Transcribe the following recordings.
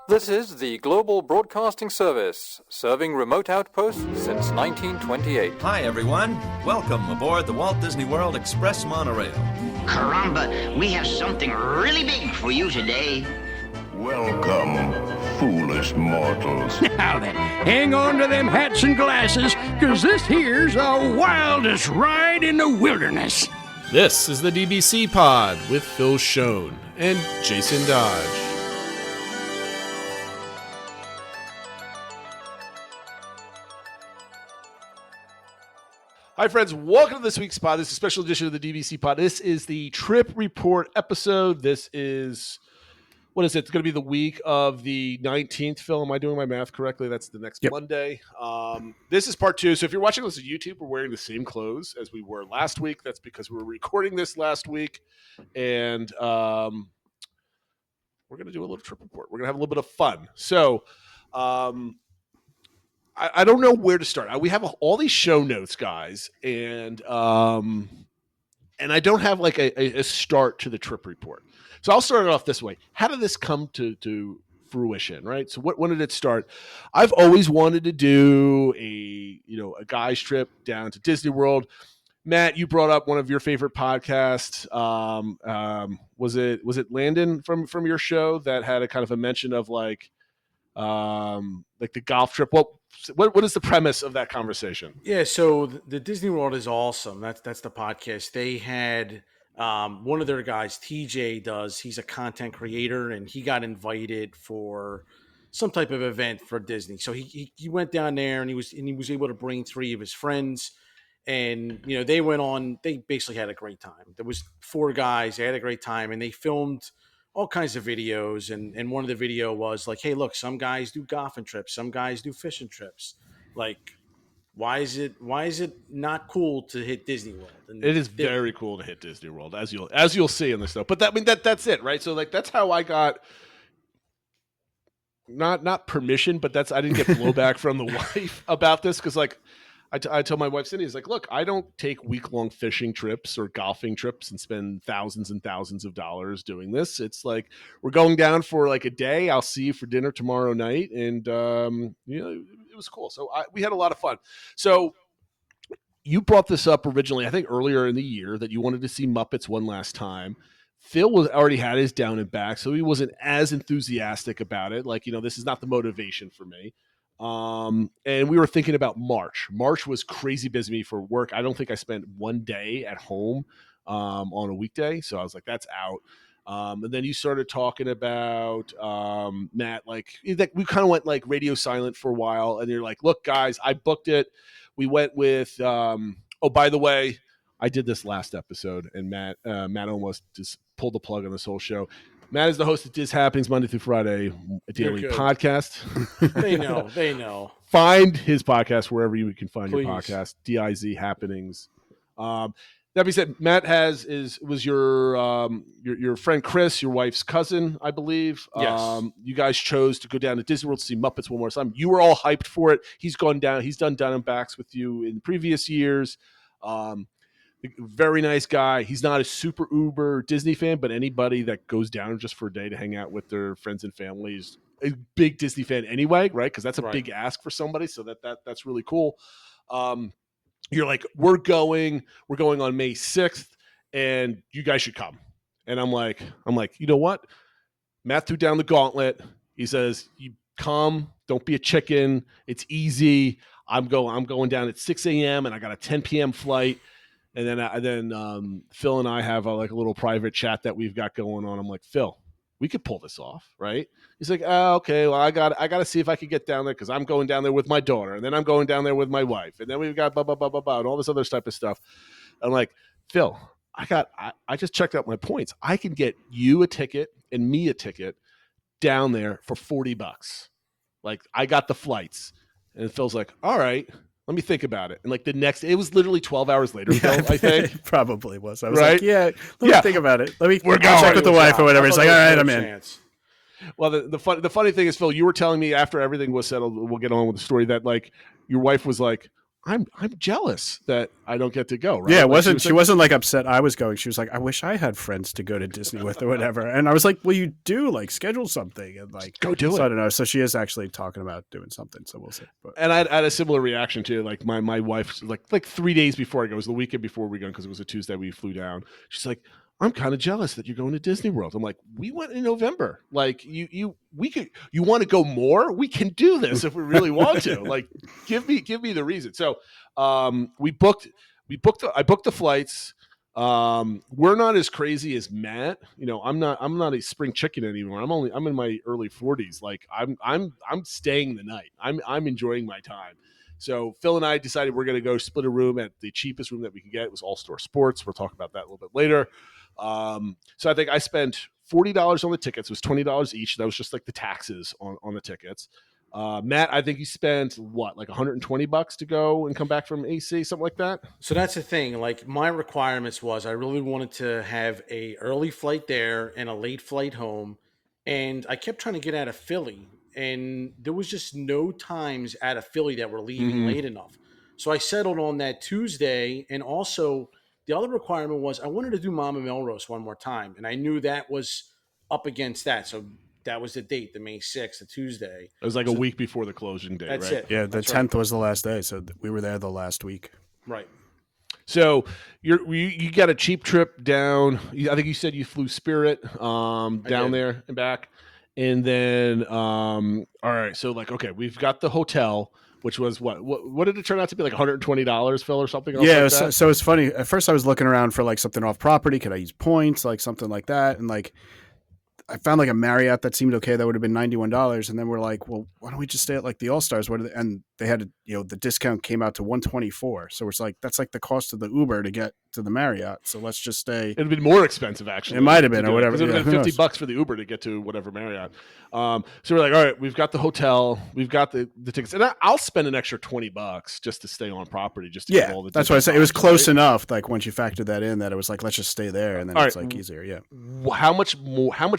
This is the Global Broadcasting Service, serving remote outposts since 1928. Hi, everyone. Welcome aboard the Walt Disney World Express monorail. Caramba, we have something really big for you today. Welcome, foolish mortals. Now then, hang on to them hats and glasses, because this here's the wildest ride in the wilderness. This is the DBC Pod with Phil Schoen and Jason Dodge. Hi, friends. Welcome to this week's pod. This is a special edition of the DBC Pod. This is the Trip Report episode. This is, what is it? It's going to be the week of the 19th, Phil. Am I doing my math correctly? That's the next Monday. This is part two. So if you're watching this on YouTube, we're wearing the same clothes as we were last week. That's because we were recording this last week. And we're going to do a little trip report. We're going to have a little bit of fun. So I don't know where to start. We have all these show notes, guys, and I don't have like a start to the trip report. So I'll start it off this way. How did this come to fruition, right? So when did it start? I've always wanted to do a guy's trip down to Disney World. Matt, you brought up one of your favorite podcasts. Was it Landon from your show that had a kind of a mention of like the golf trip? Well, what is the premise of that conversation? Yeah, so the Disney World is awesome. That's the podcast. They had one of their guys, TJ does. He's a content creator, and he got invited for some type of event for Disney. So he went down there, and he was able to bring three of his friends, and they went on. They basically had a great time. There was four guys. They had a great time, and they filmed all kinds of videos, and one of the video was like, hey, look, some guys do golfing trips, some guys do fishing trips. Like, why is it not cool to hit Disney World? And it is very cool to hit Disney World, as you'll see in this stuff. But that's it, right? So like that's how I got not permission, but I didn't get blowback from the wife about this, because like I told my wife Cindy, is like, look, I don't take week-long fishing trips or golfing trips and spend thousands and thousands of dollars doing this. It's like, we're going down for like a day. I'll see you for dinner tomorrow night. And, it was cool. So we had a lot of fun. So you brought this up originally, I think earlier in the year, that you wanted to see Muppets one last time. Phil already had his down and back, so he wasn't as enthusiastic about it. Like, this is not the motivation for me. And we were thinking about March. March was crazy busy for work. I don't think I spent one day at home on a weekday. So I was like, that's out. And then you started talking about Matt, like we kind of went like radio silent for a while. And you're like, look, guys, I booked it. We went with, by the way, I did this last episode, and Matt almost just pulled the plug on this whole show. Matt is the host of Dizhappenings Monday through Friday, a daily podcast. They know. Find his podcast wherever you can find Please. your podcast. DIZ Happenings. That being said, Matt was your friend Chris, your wife's cousin, I believe. Yes. You guys chose to go down to Disney World to see Muppets one more time. You were all hyped for it. He's gone down. He's done down and backs with you in previous years. Very nice guy. He's not a super uber Disney fan, but anybody that goes down just for a day to hang out with their friends and family is a big Disney fan anyway, right? Because that's a big ask for somebody. So that's really cool. You're like, we're going on May 6th, and you guys should come. And I'm like, you know what? Matt threw down the gauntlet. He says, you come, don't be a chicken. It's easy. I'm going down at 6 a.m. and I got a 10 p.m. flight. And then Phil and I have a little private chat that we've got going on. I'm like, Phil, we could pull this off, right? He's like, okay, well, I got to see if I could get down there, because I'm going down there with my daughter, and then I'm going down there with my wife, and then we've got blah blah blah blah blah and all this other type of stuff. I'm like, Phil, I just checked out my points. I can get you a ticket and me a ticket down there for $40. Like, I got the flights. And Phil's like, all right, let me think about it. And like it was literally 12 hours later, Phil, I think. It probably was. I was right? like, let me think about it. Let me check check with the wife or whatever. It's like, all right, I'm in. Well, the funny thing is, Phil, you were telling me after everything was settled, we'll get on with the story, that like your wife was like, I'm jealous that I don't get to go. Right? Yeah, it Like, wasn't she like, wasn't like upset I was going. She was like, I wish I had friends to go to Disney with or whatever. And I was like, well, you do, like, schedule something and like go do so it. I don't know. So she is actually talking about doing something. So we'll see. But And I had a similar reaction to like my wife like 3 days before I go. It was the weekend before we go because it was a Tuesday we flew down. She's like, I'm kind of jealous that you're going to Disney World. I'm like, we went in November. Like you want to go more? We can do this if we really want to. Like, give me the reason. So I booked the flights. We're not as crazy as Matt. I'm not a spring chicken anymore. I'm in my early 40s. Like I'm staying the night. I'm enjoying my time. So Phil and I decided we're going to go split a room at the cheapest room that we could get. It was All Store Sports. We'll talk about that a little bit later. So I think I spent $40 on the tickets. It was $20 each. That was just like the taxes on the tickets. Matt, I think you spent what, like $120 to go and come back from AC, something like that. So that's the thing. Like my requirements was I really wanted to have a early flight there and a late flight home, and I kept trying to get out of Philly, and there was just no times out of Philly that were leaving late enough. So I settled on that Tuesday, and also the other requirement was I wanted to do Mama Melrose one more time, and I knew that was up against that. So that was the date, the May 6th, the Tuesday. It was like a So week before the closing date, that's right? it. yeah, the That's 10th right. was the last day. So we were there the last week. Right. So you got a cheap trip down. I think you said you flew Spirit down did. there and back, and then all right. So like, okay, we've got the hotel, which was what did it turn out to be, like $120, Phil, or something else? Yeah, like that? so it's funny. At first, I was looking around for like something off property. Could I use points, like something like that? And like, I found like a Marriott that seemed okay. That would have been $91, and then we're like, well, why don't we just stay at like the All Stars? And they had the discount came out to $124. So it's like that's like the cost of the Uber to get to the Marriott. So let's just stay. It'd been more expensive, actually. It might have been, or whatever. It would have Yeah, been who $50 for the Uber to get to whatever Marriott. So we're like, all right, we've got the hotel, we've got the tickets, and I'll spend an extra $20 just to stay on property, just to get Yeah, all the. that's why I said it was Disney close vibes, right? enough. Like once you factor that in, that it was like let's just stay there, and then All it's right. like easier. Yeah. How much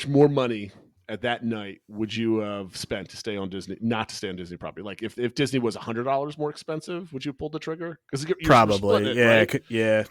more money at that night would you have spent to stay on Disney, not to stay on Disney property? Like if Disney was $100 more expensive, would you pull the trigger? Because Probably. Yeah. right? Yeah.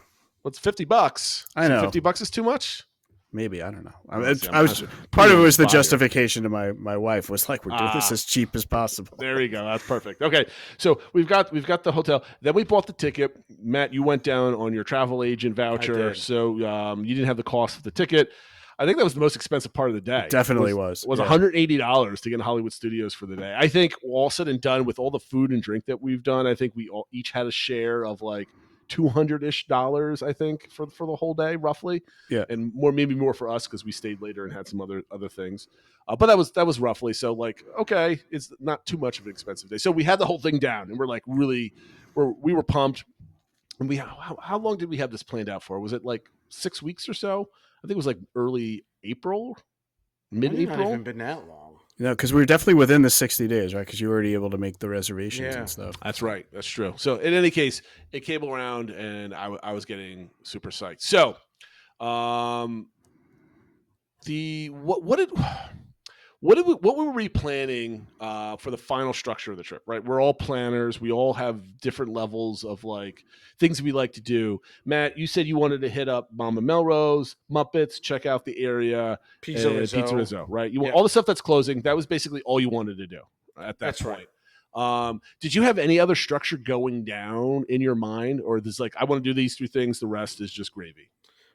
Well, it's $50. I know. $50 is too much. Maybe, I don't know. I'm I was part of it was the justification to my wife was like we're doing this as cheap as possible. There you go. That's perfect. Okay, so we've got the hotel. Then we bought the ticket. Matt, you went down on your travel agent voucher, so you didn't have the cost of the ticket. I think that was the most expensive part of the day. It definitely was. It was $180 to get in Hollywood Studios for the day. I think all said and done, with all the food and drink that we've done, I think we all each had a share of like $200-ish, I think, for the whole day, roughly. Yeah, and maybe more for us because we stayed later and had some other things. But that was roughly. So like, okay, it's not too much of an expensive day. So we had the whole thing down, and we're like we were pumped. And how long did we have this planned out for? Was it like 6 weeks or so? I think it was like early April, mid-April. Not even been that long. because we were definitely within the 60 days, right? Because you were already able to make the reservations and stuff. That's right. That's true. So in any case, it came around, and I was getting super psyched. So, what were we planning for the final structure of the trip? Right, we're all planners. We all have different levels of like things we like to do. Matt, you said you wanted to hit up Mama Melrose, Muppets, check out the area, Pizza Rizzo, right? You want all the stuff that's closing. That was basically all you wanted to do at that That's point. right. Did you have any other structure going down in your mind, or this like I want to do these 3 things, the rest is just gravy?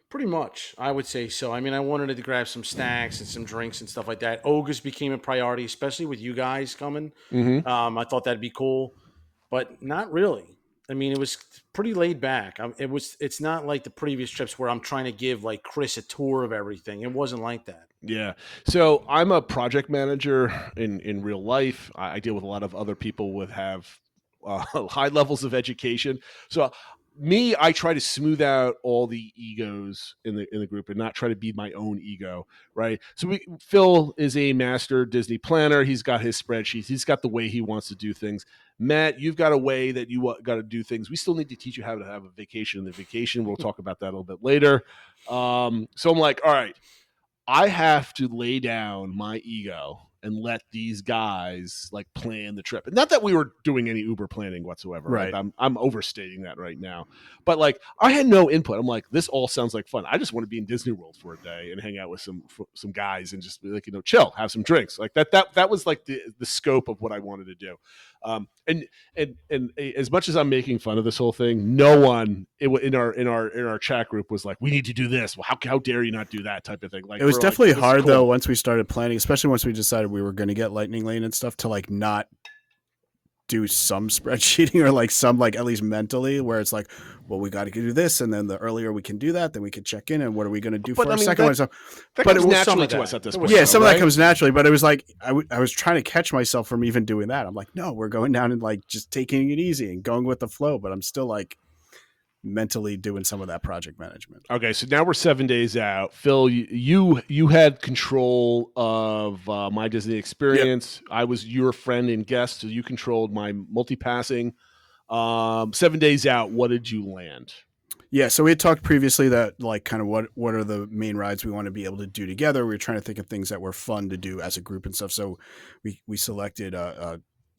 Pretty much, I would say so. I mean, I wanted to grab some snacks and some drinks and stuff like that. Ogres became a priority, especially with you guys coming. I thought that'd be cool, but not really. I mean, it was pretty laid back. It's not like the previous trips where I'm trying to give like Chris a tour of everything. It wasn't like that. Yeah. So I'm a project manager in real life. I deal with a lot of other people with have high levels of education. So I try to smooth out all the egos in the group and not try to be my own ego, right? So Phil is a master Disney planner. He's got his spreadsheets. He's got the way he wants to do things. Matt, you've got a way that you got to do things. We still need to teach you how to have a vacation. The vacation, we'll talk about that a little bit later. So I'm like, all right, I have to lay down my ego and let these guys like plan the trip. And not that we were doing any Uber planning whatsoever. Right. I'm overstating that right now. But like I had no input. I'm like, this all sounds like fun. I just want to be in Disney World for a day and hang out with some guys and just be like, chill, have some drinks. Like that was like the scope of what I wanted to do. And as much as I'm making fun of this whole thing, no one in our chat group was like, we need to do this. Well, how dare you not do that type of thing? Like It was definitely like, hard cool. though once we started planning, especially once we decided we were going to get Lightning Lane and stuff, to like not do some spreadsheeting or like some like at least mentally where it's like, well, we got to do this, and then the earlier we can do that, then we can check in and what are we going to do for our second one. So, that but comes it was naturally to us at this point. Yeah, some right? of that comes naturally, but it was like I was trying to catch myself from even doing that. I'm like, no, we're going down and like just taking it easy and going with the flow, but I'm still like mentally doing some of that project management. Okay, so now we're 7 days out. Phil, you had control of my Disney experience. Yep. I was your friend and guest, so you controlled my multi-passing. 7 days out, what did you land? Yeah, so we had talked previously that like kind of what are the main rides we want to be able to do together. We were trying to think of things that were fun to do as a group and stuff. So we selected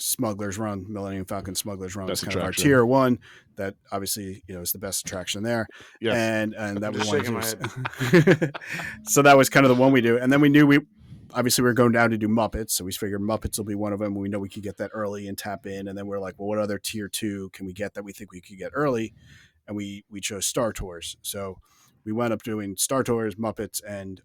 Smuggler's Run, Millennium Falcon Smuggler's Run. That's kind of our tier one. That obviously is the best attraction there. Yes. And that we wanted to. So that was kind of the one we do, and then we knew we were going down to do Muppets, so we figured Muppets will be one of them. We know we could get that early and tap in, and then we're like, well, what other tier 2 can we get that we think we could get early? And we chose Star Tours. So we wound up doing Star Tours, Muppets, and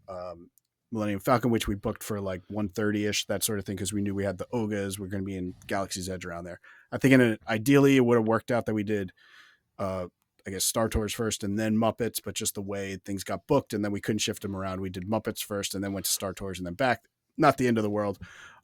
Millennium Falcon, which we booked for like 1:30ish, that sort of thing, because we knew we had the Ogas. We're going to be in Galaxy's Edge around there. I think ideally it would have worked out that we did, I guess, Star Tours first and then Muppets, but just the way things got booked and then we couldn't shift them around. We did Muppets first and then went to Star Tours and then back. Not the end of the world.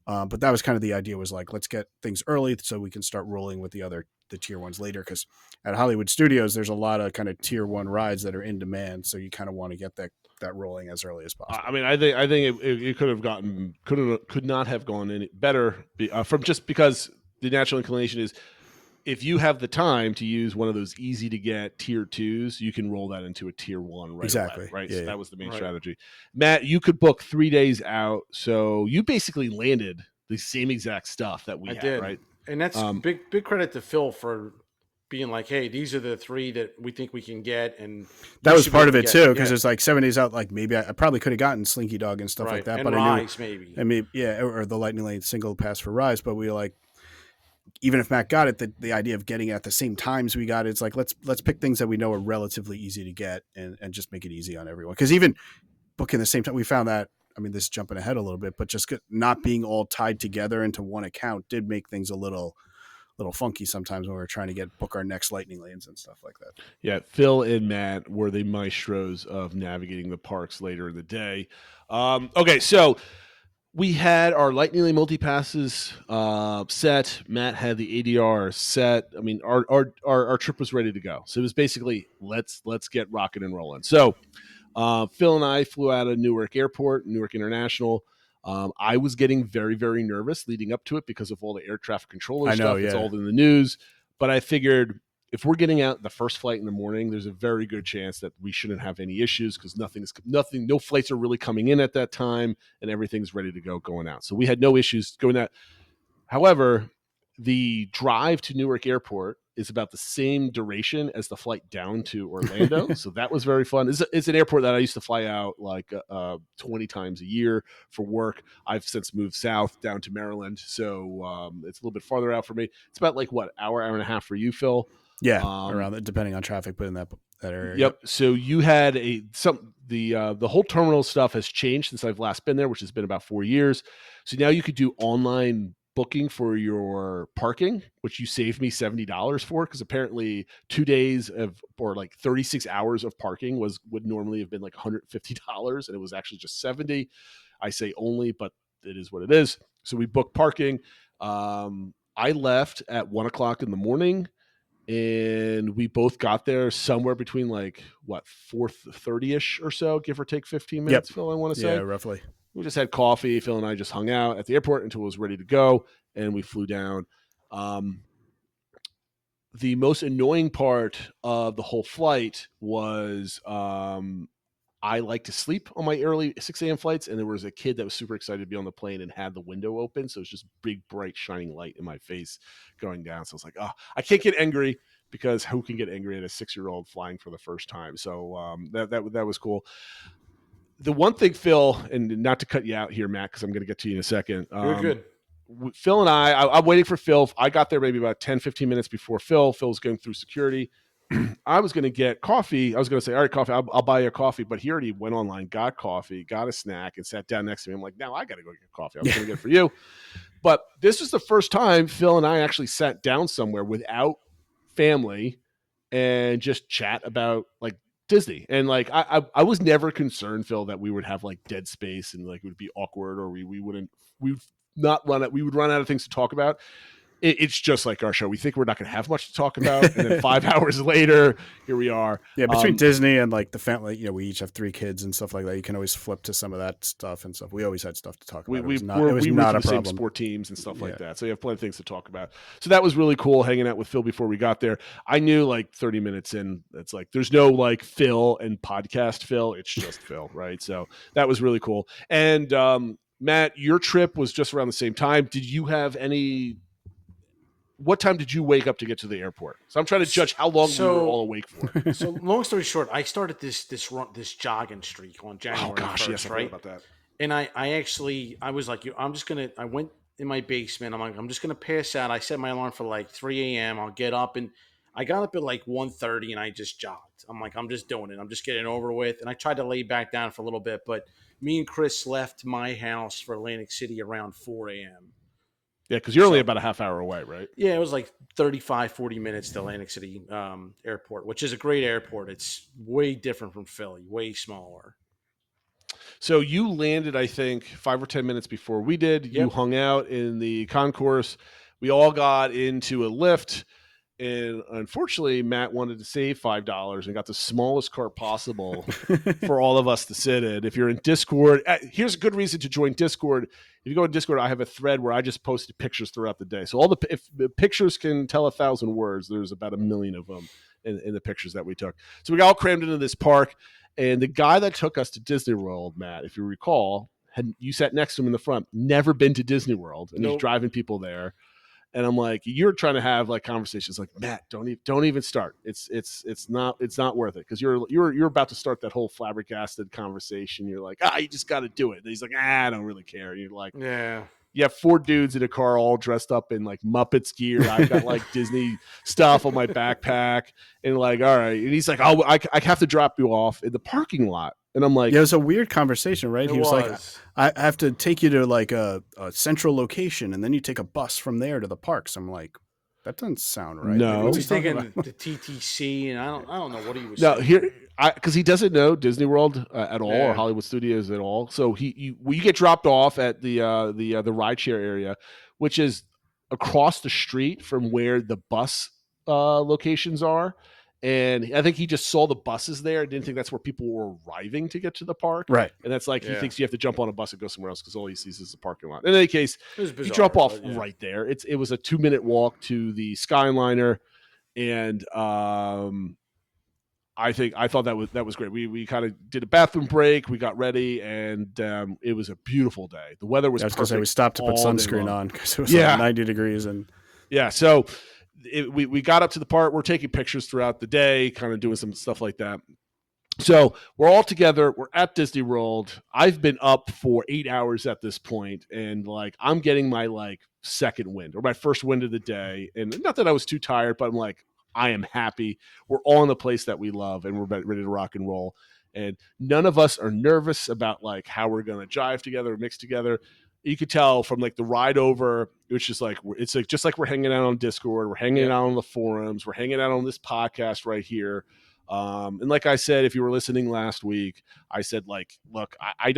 But that was kind of the idea, was like, let's get things early so we can start rolling with the tier ones later. Because at Hollywood Studios, there's a lot of kind of tier 1 rides that are in demand. So you kind of want to get that rolling as early as possible. I mean, I think it could not have gone any better from just because the natural inclination is if you have the time to use one of those easy to get tier 2s, you can roll that into a tier 1 right exactly away, right? Yeah, so that was the main strategy. Matt, you could book 3 days out, so you basically landed the same exact stuff that we had, right? And that's big credit to Phil for being like, hey, these are the 3 that we think we can get. And that was part of it too, because it's like 7 days out. Like maybe I probably could have gotten Slinky Dog and stuff like that, and but Rise, I knew, maybe. I mean, or the Lightning Lane single pass for Rise. But we were like, even if Matt got it, the idea of getting it at the same times we got it, it's like let's pick things that we know are relatively easy to get and just make it easy on everyone. Because even booking the same time, we found that, I mean, this is jumping ahead a little bit, but just not being all tied together into one account did make things a little funky sometimes when we were trying to book our next Lightning Lanes and stuff like that. Yeah, Phil and Matt were the maestros of navigating the parks later in the day. Okay, so we had our Lightning Lane multi-passes set. Matt had the ADR set. I mean, our trip was ready to go. So it was basically, let's get rocking and rolling. So Phil and I flew out of Newark Airport, Newark International. I was getting very, very nervous leading up to it because of all the air traffic controller stuff. It's all in the news. But I figured if we're getting out the first flight in the morning, there's a very good chance that we shouldn't have any issues because no flights are really coming in at that time and everything's ready to go going out. So we had no issues going out. However, the drive to Newark Airport is about the same duration as the flight down to Orlando. So that was very fun. It's an airport that I used to fly out like 20 times a year for work. I've since moved south down to Maryland. So it's a little bit farther out for me. It's about like hour and a half for you, Phil. Yeah, around that, depending on traffic, but in that area. Yep. So you had the whole terminal stuff has changed since I've last been there, which has been about 4 years. So now you could do online booking for your parking, which you saved me $70 for, because apparently 2 days or like 36 hours of parking would normally have been like $150, and it was actually just 70. I say only, but it is what it is. So we booked parking. I left at 1:00 in the morning. And we both got there somewhere between 4:30ish or so, give or take 15 minutes, Phil, I want to say. Yeah, roughly. We just had coffee. Phil and I just hung out at the airport until it was ready to go, and we flew down. The most annoying part of the whole flight was I like to sleep on my early 6 a.m. flights, and there was a kid that was super excited to be on the plane and had the window open, so it's just big, bright, shining light in my face going down. So I was like, oh, I can't get angry because who can get angry at a 6-year-old flying for the first time? So that was cool. The one thing, Phil, and not to cut you out here, Matt, because I'm going to get to you in a second. You're good. Phil and I'm waiting for Phil. I got there maybe about 10, 15 minutes before Phil. Phil was going through security. I was going to get coffee. I was going to say, all right, coffee, I'll buy you a coffee. But he already went online, got coffee, got a snack, and sat down next to me. I'm like, now I got to go get coffee. I was going to get it for you. But this was the first time Phil and I actually sat down somewhere without family and just chat about like Disney. And like, I was never concerned, Phil, that we would have like dead space and like it would be awkward or we would not run it. We would run out of things to talk about. It's just like our show. We think we're not going to have much to talk about, and then 5 hours later, here we are. Yeah, between Disney and like the family, you know, we each have 3 kids and stuff like that. You can always flip to some of that stuff and stuff. We always had stuff to talk about. We it was not a the problem. Same sport teams and stuff like that. So you have plenty of things to talk about. So that was really cool hanging out with Phil before we got there. I knew like 30 minutes in, it's like there's no like Phil and podcast Phil. It's just Phil, right? So that was really cool. And Matt, your trip was just around the same time. Did you have any? What time did you wake up to get to the airport? So I'm trying to judge how long we were all awake for. So long story short, I started this jogging streak on January 1st, yes, I right? forgot about that. And I was like, I went in my basement. I'm like, I'm just gonna pass out. I set my alarm for like 3 a.m. I'll get up, and I got up at like 1:30 and I just jogged. I'm like, I'm just doing it. I'm just getting it over with. And I tried to lay back down for a little bit, but me and Chris left my house for Atlantic City around 4 a.m. Yeah, because you're only about a half hour away, right? Yeah, it was like 35, 40 minutes to Atlantic City Airport, which is a great airport. It's way different from Philly, way smaller. So you landed, I think, 5 or 10 minutes before we did. Yep. You hung out in the concourse. We all got into a lift. And unfortunately, Matt wanted to save $5 and got the smallest cart possible for all of us to sit in. If you're in Discord, here's a good reason to join Discord. If you go to Discord, I have a thread where I just posted pictures throughout the day. So if the pictures can tell 1,000 words, there's about 1 million of them in the pictures that we took. So we got all crammed into this park. And the guy that took us to Disney World, Matt, if you recall, you sat next to him in the front, never been to Disney World, and he's driving people there. And I'm like, you're trying to have like conversations like, Matt, don't even start. It's not worth it. Cause you're about to start that whole flabbergasted conversation. You're like, you just got to do it. And he's like, I don't really care. And you're like, yeah. You have 4 dudes in a car all dressed up in like Muppets gear. I've got like Disney stuff on my backpack and like, all right. And he's like, I have to drop you off in the parking lot. And I'm like, yeah, it was a weird conversation, right? He was like, I have to take you to like a central location, and then you take a bus from there to the parks. I'm like, that doesn't sound right. No, like, he's taking the TTC, and I don't know what he was. No, saying. here, because he doesn't know Disney World at all or Hollywood Studios at all. So you get dropped off at the rideshare area, which is across the street from where the bus locations are. And I think he just saw the buses there. Didn't think that's where people were arriving to get to the park. Right. And that's like, he thinks you have to jump on a bus and go somewhere else because all he sees is the parking lot. In any case, you drop off right there. It was a 2-minute walk to the Skyliner. And I thought that was great. We kind of did a bathroom break. We got ready, and it was a beautiful day. The weather was perfect. I was going to say, we stopped to put sunscreen on because it was like 90 degrees. And so we got up to the part. We're taking pictures throughout the day, kind of doing some stuff like that. So we're all together. We're at Disney World. I've been up for 8 hours at this point, and like I'm getting my like second wind or my first wind of the day. And not that I was too tired, but I'm like, I am happy. We're all in the place that we love, and we're ready to rock and roll. And none of us are nervous about like how we're going to jive together or mix together. You could tell from like the ride over, it's just like we're hanging out on Discord, we're hanging out on the forums, we're hanging out on this podcast right here. And like I said, if you were listening last week, I said like, look, I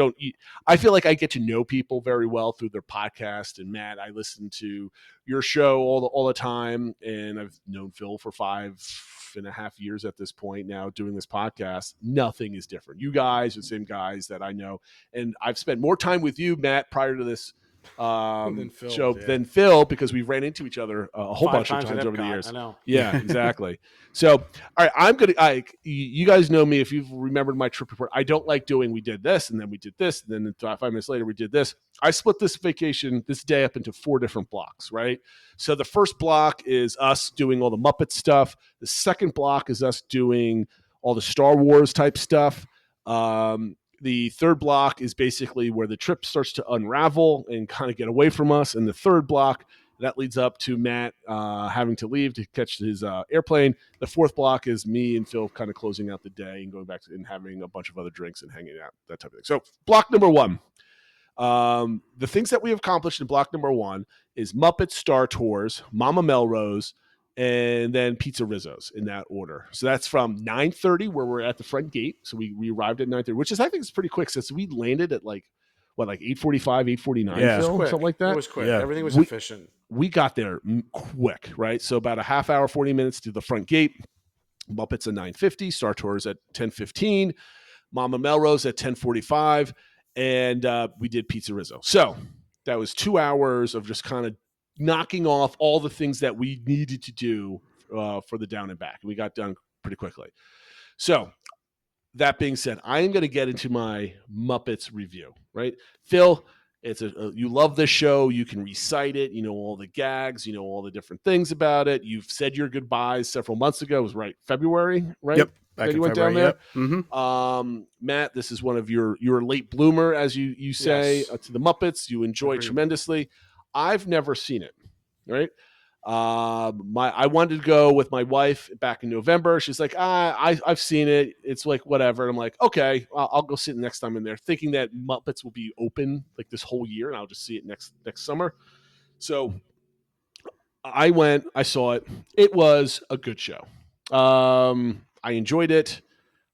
feel like I get to know people very well through their podcast. And Matt, I listen to your show all the time, and I've known Phil for 5.5 years at this point now doing this podcast. Nothing is different. You guys are the same guys that I know, and I've spent more time with you, Matt, prior to this Than Phil, yeah. Than Phil, because we ran into each other a whole 5 bunch of times at times over the Epcot, years. I know. Yeah, exactly. So, all right, you guys know me. If you've remembered my trip report, I don't like doing, we did this, and then we did this, and then 5 minutes later, we did this. I split this day up into 4 different blocks, right? So the first block is us doing all the Muppet stuff. The second block is us doing all the Star Wars type stuff. The third block is basically where the trip starts to unravel and kind of get away from us. And the third block, that leads up to Matt having to leave to catch his airplane. The fourth block is me and Phil kind of closing out the day and going back and having a bunch of other drinks and hanging out, that type of thing. So block number 1. The things that we have accomplished in block number 1 is Muppet Star Tours, Mama Melrose, and then Pizza Rizzo's in that order. So that's from 9:30, where we're at the front gate. So we arrived at 9:30, which is, I think, is pretty quick, since we landed at like 8:45, 8:49, Yeah. Phil, Quick. something like that. It was quick. Yeah. Everything was efficient. We got there quick, right? So about a half hour, 40 minutes to the front gate. Muppets at 9:50, Star Tours at 10:15, Mama Melrose at 10:45, and we did Pizza Rizzo. So that was 2 hours of just kind of knocking off all the things that we needed to do for the down and back. And we got done pretty quickly. So that being said, I am going to get into my Muppets review, right? Phil, you love this show. You can recite it. You know all the gags. You know all the different things about it. You've said your goodbyes several months ago. It was February, right? Yep. Back that in you went February, down there. Yep. Mm-hmm. Matt, this is one of your late bloomer, as you say, Yes. to the Muppets. You enjoy Agreed. tremendously. I've never seen it, right? I wanted to go with my wife back in November. She's like, I've seen it. It's like whatever. And I'm like, okay, I'll go see it next time in there, thinking that Muppets will be open like this whole year, and I'll just see it next summer. So I went, I saw it. It was a good show. I enjoyed it,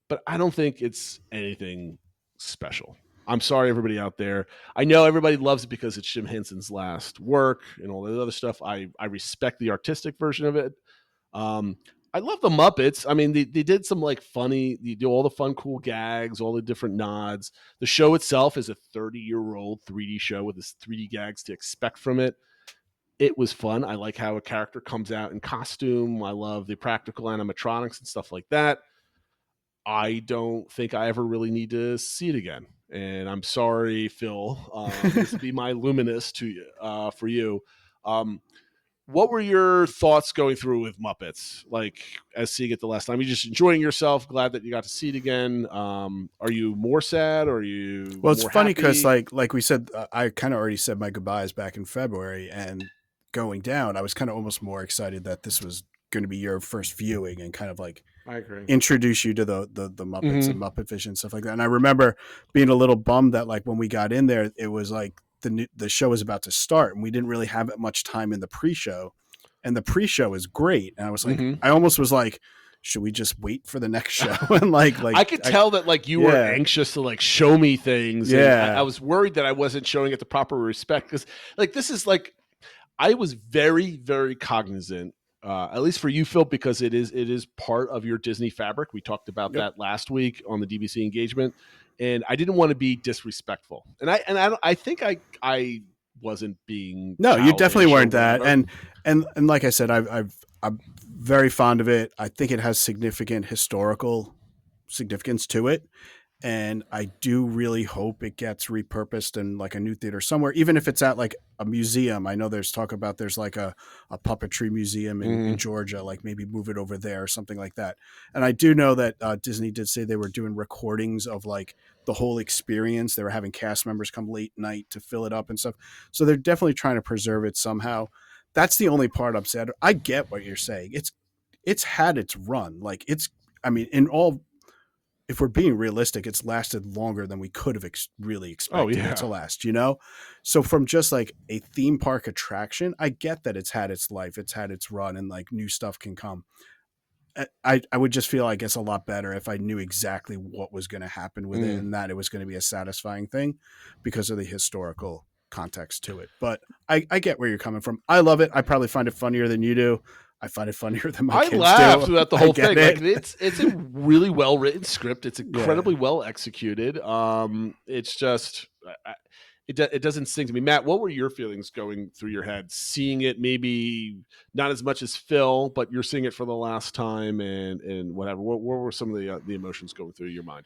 but I don't think it's anything special. I'm sorry, everybody out there. I know everybody loves it because it's Jim Henson's last work and all that other stuff. I respect the artistic version of it. I love the Muppets. I mean, they did some like funny, they do all the fun, cool gags, all the different nods. The show itself is a 30-year-old 3D show with this 3D gags to expect from it. It was fun. I like how a character comes out in costume. I love the practical animatronics and stuff like that. I don't think I ever really need to see it again. And I'm sorry, Phil. This would be my luminous for you. What were your thoughts going through with Muppets? Like, as seeing it the last time, you just enjoying yourself? Glad that you got to see it again. Are you more sad? Or are you? Well, it's more funny happy? because like we said, I kind of already said my goodbyes back in February, and going down, I was kind of almost more excited that this was going to be your first viewing and kind of like I agree. introduce you to the Muppets Mhm. and Muppet Vision, stuff like that. And I remember being a little bummed that like when we got in there, it was like the show was about to start and we didn't really have much time in the pre-show, and the pre-show is great. And I was like, Mhm. I almost was like, should we just wait for the next show? And like I could tell that like you were Yeah. anxious to like show me things. And Yeah. I was worried that I wasn't showing it the proper respect, because like this is like, I was very, very cognizant, at least for you, Phil, because it is part of your Disney fabric. We talked about that last week on the DBC engagement, and I didn't want to be disrespectful. And I think I wasn't being. No, you definitely childish or weren't that. whatever. And like I said, I'm very fond of it. I think it has significant historical significance to it. And I do really hope it gets repurposed in like a new theater somewhere, even if it's at like a museum. I know there's talk about there's like a puppetry museum in Georgia, like maybe move it over there or something like that. And I do know that Disney did say they were doing recordings of like the whole experience. They were having cast members come late night to fill it up and stuff. So they're definitely trying to preserve it somehow. That's the only part I'm sad. I get what you're saying. It's had its run. Like I mean, if we're being realistic, it's lasted longer than we could have really expected it to last, you know? So from just like a theme park attraction, I get that it's had its life, it's had its run, and like new stuff can come. I would just feel, I guess, a lot better if I knew exactly what was going to happen with it and that it was going to be a satisfying thing because of the historical context to it. But I get where you're coming from. I love it. I probably find it funnier than you do. I find it funnier than my kids do. I laughed throughout the whole thing. It. Like it's a really well written script. It's incredibly well executed. It's just it doesn't sing to me. Matt, what were your feelings going through your head, seeing it? Maybe not as much as Phil, but you're seeing it for the last time, and whatever. What were some of the emotions going through your mind?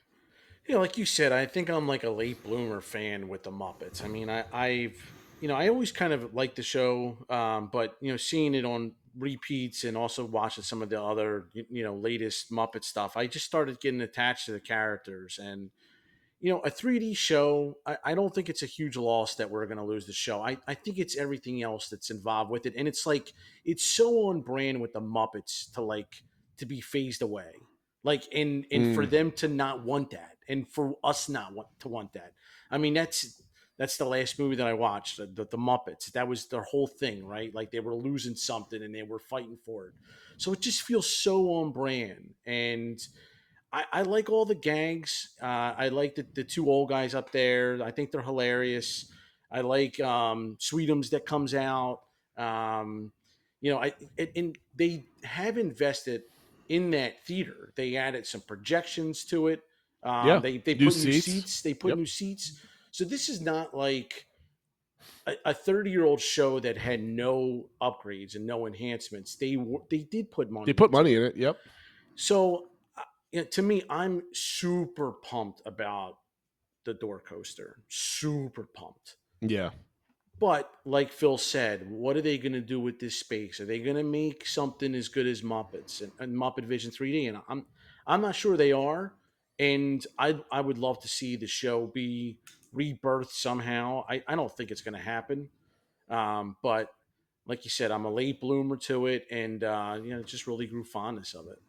Like you said, I think I'm like a late bloomer fan with the Muppets. I mean, I always kind of liked the show, but seeing it on repeats and also watching some of the other, latest Muppet stuff, I just started getting attached to the characters. And a 3D show, I don't think it's a huge loss that we're going to lose the show. I think it's everything else that's involved with it, and it's like it's so on brand with the Muppets to be phased away, like and for them to not want that, and for us not want that. I mean, that's the last movie that I watched, the Muppets. That was their whole thing, right? Like they were losing something and they were fighting for it. So it just feels so on brand, and I like all the gags. I like the two old guys up there. I think they're hilarious. I like Sweetums that comes out. And they have invested in that theater. They added some projections to it. Yeah, They new put new seats. seats. They put Yep. new seats. So this is not like a 30-year-old show that had no upgrades and no enhancements. They did put money. They put into money it. in it. Yep. So, to me, I'm super pumped about the door coaster. Super pumped. Yeah. But like Phil said, what are they going to do with this space? Are they going to make something as good as Muppets and Muppet Vision 3D? And I'm not sure they are. And I would love to see the show be rebirthed somehow. I don't think it's going to happen. But like you said, I'm a late bloomer to it, and just really grew fondness of it.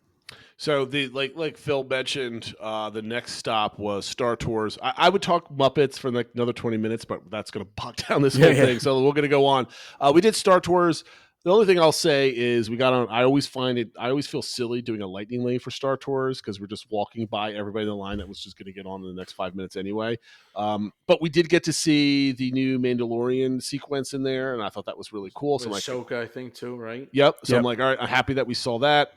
So the like Phil mentioned, the next stop was Star Tours. I would talk Muppets for like another 20 minutes, but that's going to bog down this whole thing. So we're going to go on. We did Star Tours. The only thing I'll say is we got on. I always feel silly doing a lightning lane for Star Tours because we're just walking by everybody in the line that was just going to get on in the next 5 minutes anyway. But we did get to see the new Mandalorian sequence in there, and I thought that was really cool. So Ahsoka, I think too, right? Yep. So I'm like, all right, I'm happy that we saw that.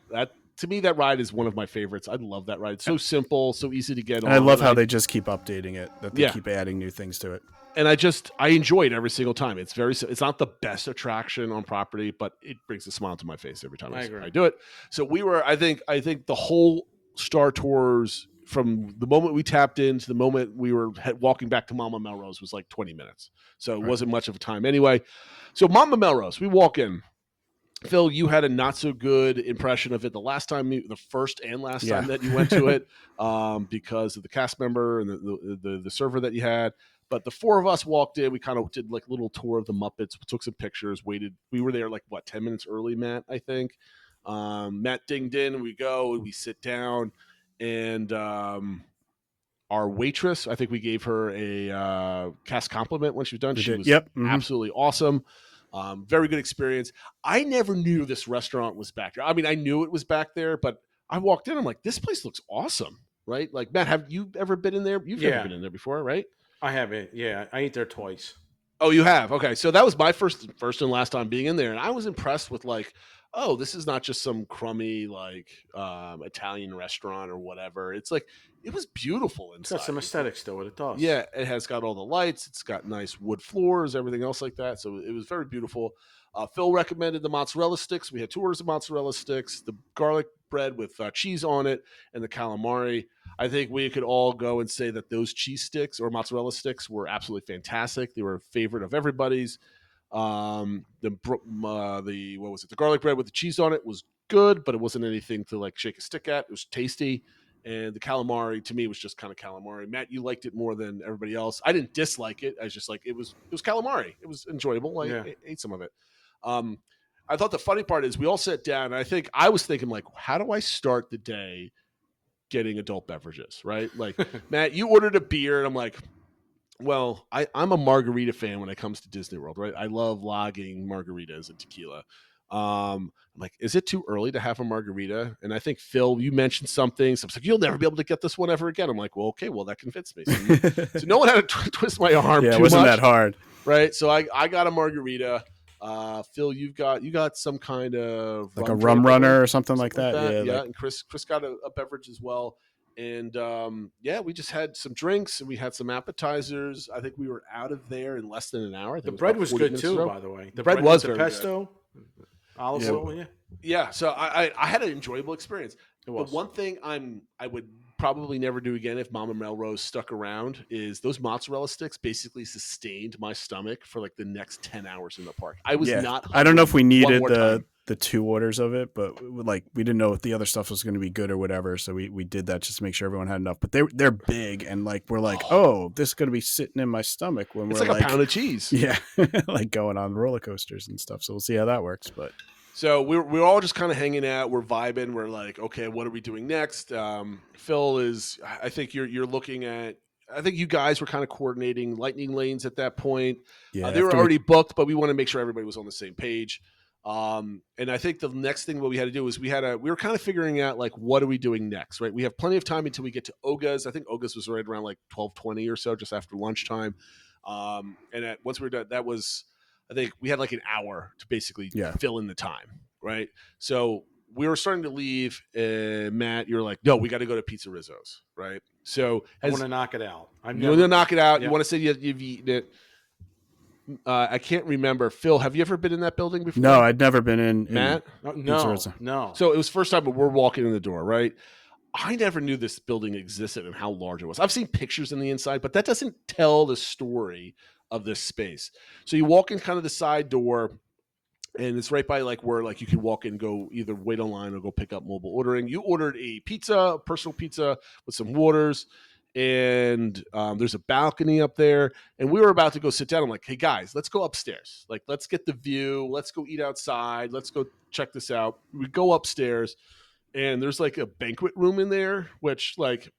To me, that ride is one of my favorites. I love that ride. It's so simple, so easy to get on. And I love how they just keep updating it, that they keep adding new things to it. And I enjoy it every single time. It's not the best attraction on property, but it brings a smile to my face every time I do it. So I think the whole Star Tours, from the moment we tapped in to the moment we were walking back to Mama Melrose, was like 20 minutes. So it wasn't much of a time anyway. So Mama Melrose, we walk in. Phil, you had a not so good impression of it the first and last time that you went to it, because of the cast member and the server that you had. But the four of us walked in. We kind of did like a little tour of the Muppets, took some pictures, waited. We were there like 10 minutes early, Matt, I think. Matt dinged in. We go, we sit down, and our waitress, I think we gave her a cast compliment when she was done. She was absolutely awesome. Very good experience. I never knew this restaurant was back there. I mean, I knew it was back there, but I walked in. I'm like, this place looks awesome, right? Like, Matt, have you ever been in there? You've never been in there before, right? I haven't. Yeah, I ate there twice. Oh, you have? Okay, so that was my first and last time being in there, and I was impressed with like, oh, this is not just some crummy like Italian restaurant or whatever. It's like it was beautiful inside. It's got some aesthetics to it. It does. Yeah, it has got all the lights. It's got nice wood floors, everything else like that. So it was very beautiful. Phil recommended the mozzarella sticks. We had 2 orders of mozzarella sticks, the garlic bread with cheese on it, and the calamari. I think we could all go and say that those cheese sticks or mozzarella sticks were absolutely fantastic. They were a favorite of everybody's. The garlic bread with the cheese on it was good, but it wasn't anything to like shake a stick at. It was tasty. And the calamari to me was just kind of calamari. Matt, you liked it more than everybody else. I didn't dislike it. I was just like, it was calamari. It was enjoyable. I ate some of it. I thought the funny part is we all sat down, and I was thinking like, how do I start the day getting adult beverages, right? Like, Matt, you ordered a beer, and I'm like, well, I'm a margarita fan when it comes to Disney World, right? I love logging margaritas and tequila. I'm like, is it too early to have a margarita? And I think, Phil, you mentioned something. So I was like, you'll never be able to get this one ever again. I'm like, well, okay, well, that convinced me. So no one had to twist my arm too much. Yeah, it wasn't that hard. Right? So I got a margarita. Phil, you got some kind of like a rum runner or something like that. Yeah. And Chris got a beverage as well. And yeah, we just had some drinks and we had some appetizers. I think we were out of there in less than an hour. I think The it bread about was 40 good minutes too, or so. by the way. The bread was with the very pesto, olive Yeah. oil. Yeah, Yeah, so I had an enjoyable experience. it was. The one thing I would probably never do again if Mama Melrose stuck around is those mozzarella sticks basically sustained my stomach for like the next 10 hours in the park. I was not I don't know if we hungry one needed more the time. the 2 orders of it, but like we didn't know if the other stuff was going to be good or whatever, so we did that just to make sure everyone had enough. But they're big, and like we're like, oh, this is going to be sitting in my stomach when It's we're like a pound of cheese. yeah, like going on roller coasters and stuff. So we'll see how that works. But So we're all just kind of hanging out. We're vibing. We're like, okay, what are we doing next? Phil is. I think you're looking at. I think you guys were kind of coordinating lightning lanes at that point. yeah, They were after already booked, but we want to make sure everybody was on the same page. And I think the next thing what we had to do is we were kind of figuring out like what are we doing next, right? We have plenty of time until we get to Oga's. I think Oga's was right around like 12:20 or so, just after lunchtime. Once we were done, that was. I think we had like an hour to basically fill in the time, right? So we were starting to leave. Matt, you're like, no, we got to go to Pizza Rizzo's, right? So I want to knock it out. You want to knock it out. Yeah. You want to say you've eaten it. I can't remember. Phil, have you ever been in that building before? No, I'd never been in Matt? No. So it was first time, but we're walking in the door, right? I never knew this building existed and how large it was. I've seen pictures in the inside, but that doesn't tell the story of this space. So you walk in kind of the side door, and it's right by like where like you can walk in and go either wait online or go pick up mobile ordering. You ordered a personal pizza with some waters, and there's a balcony up there. And we were about to go sit down. I'm like, hey guys, let's go upstairs. Like, let's get the view. Let's go eat outside. Let's go check this out. We go upstairs, and there's like a banquet room in there, which like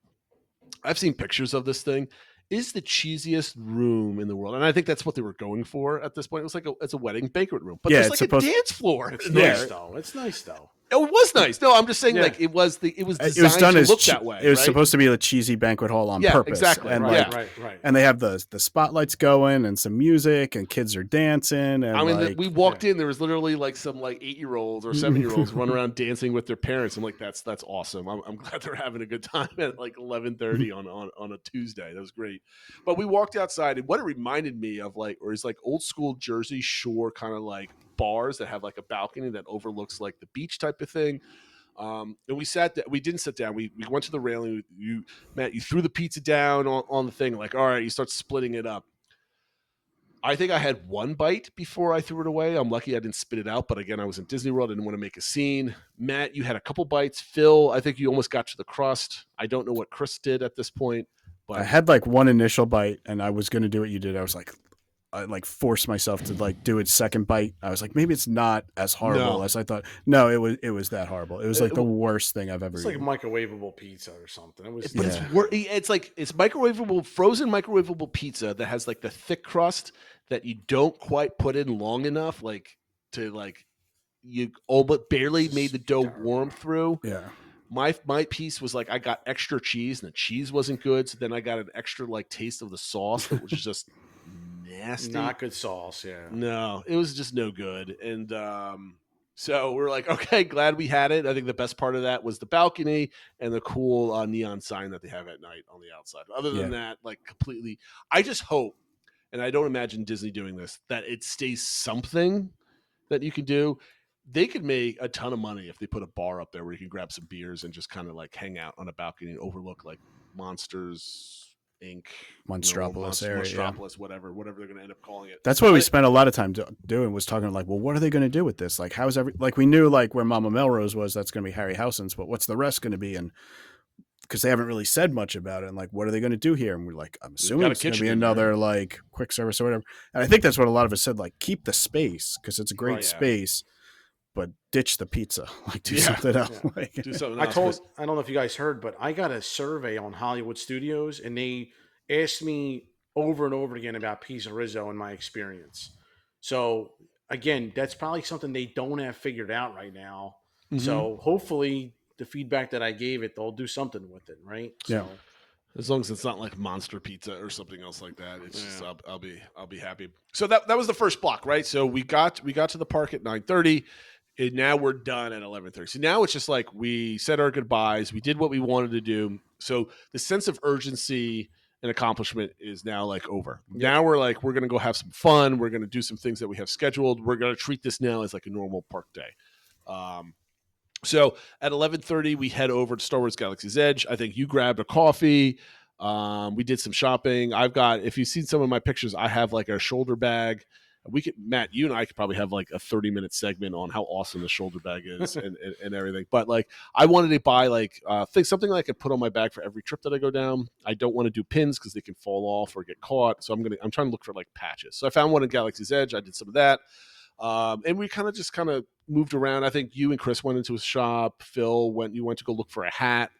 I've seen pictures of this thing. Is the cheesiest room in the world, and I think that's what they were going for at this point. It was like it's a wedding banquet room, but there's like a dance floor. It's in nice there. though. It's nice though. It was nice. No, I'm just saying, Yeah. like it was designed done to as look that way. it was right? supposed to be a cheesy banquet hall on Yeah, purpose. exactly. And Right. Right. and they have the spotlights going and some music and kids are dancing. And I mean, like, we walked in. There was literally like some like 8-year-olds or 7-year-olds running around dancing with their parents. I'm like, that's awesome. I'm glad they're having a good time at like 11:30 on a Tuesday. That was great. But we walked outside, and what it reminded me of is like old school Jersey Shore kind of like bars that have like a balcony that overlooks like the beach type of thing. And we didn't sit down. We went to the railing. Matt, you threw the pizza down on the thing. Like, all right, you start splitting it up. I think I had one bite before I threw it away. I'm lucky I didn't spit it out. But again, I was in Disney World. I didn't want to make a scene. Matt, you had a couple bites. Phil, I think you almost got to the crust. I don't know what Chris did at this point. But I had like one initial bite and I was going to do what you did. I like forced myself to like do its second bite. I was like, maybe it's not as horrible as I thought. No, it was that horrible. It was like the worst thing I've ever It's like eaten. microwavable pizza or something. It was. But it's microwavable, frozen microwavable pizza that has like the thick crust that you don't quite put in long enough, like to like you all but barely made the dough warm through. Yeah. My piece was like I got extra cheese and the cheese wasn't good, so then I got an extra like taste of the sauce that was just nasty. Not good sauce, yeah. No, it was just no good. And so we're like, okay, glad we had it. I think the best part of that was the balcony and the cool neon sign that they have at night on the outside. Other than that, like completely, I just hope, and I don't imagine Disney doing this, that it stays something that you can do. They could make a ton of money if they put a bar up there where you can grab some beers and just kind of like hang out on a balcony and overlook like Monsters Inc. Monstropolis area. Monstropolis, whatever they're going to end up calling it. That's what we spent a lot of time doing, was talking like, well, what are they going to do with this? Like, like we knew like where Mama Melrose was, that's going to be Harryhausen's, but what's the rest going to be? And because they haven't really said much about it, and like, what are they going to do here? And we're like, I'm assuming it's going to be another like quick service or whatever. And I think that's what a lot of us said, like, keep the space because it's a great space, but ditch the pizza, like do something else. Yeah. Like, Do something I else. don't know if you guys heard, but I got a survey on Hollywood studios, and they asked me over and over again about Pizza Rizzo and my experience. So again, that's probably something they don't have figured out right now. Mm-hmm. So hopefully the feedback that I gave it, they'll do something with it, right? Yeah. So, As long as it's not like Monster Pizza or something else like that, it's just I'll be happy. So that was the first block, right? So we got to the park at 9:30, now we're done at 11:30. So now it's just like we said our goodbyes. We did what we wanted to do. So the sense of urgency and accomplishment is now like over. Yep. Now we're like, we're going to go have some fun. We're going to do some things that we have scheduled. We're going to treat this now as like a normal park day. So at 11:30, we head over to Star Wars Galaxy's Edge. I think you grabbed a coffee. We did some shopping. I've got, if you've seen some of my pictures, I have like a shoulder bag. We could, Matt, you and I could probably have like a 30-minute segment on how awesome the shoulder bag is and everything. But like, I wanted to buy like something that I could put on my bag for every trip that I go down. I don't want to do pins because they can fall off or get caught. So I'm trying to look for like patches. So I found one in Galaxy's Edge. I did some of that. And we kind of moved around. I think you and Chris went into a shop. Phil you went to go look for a hat.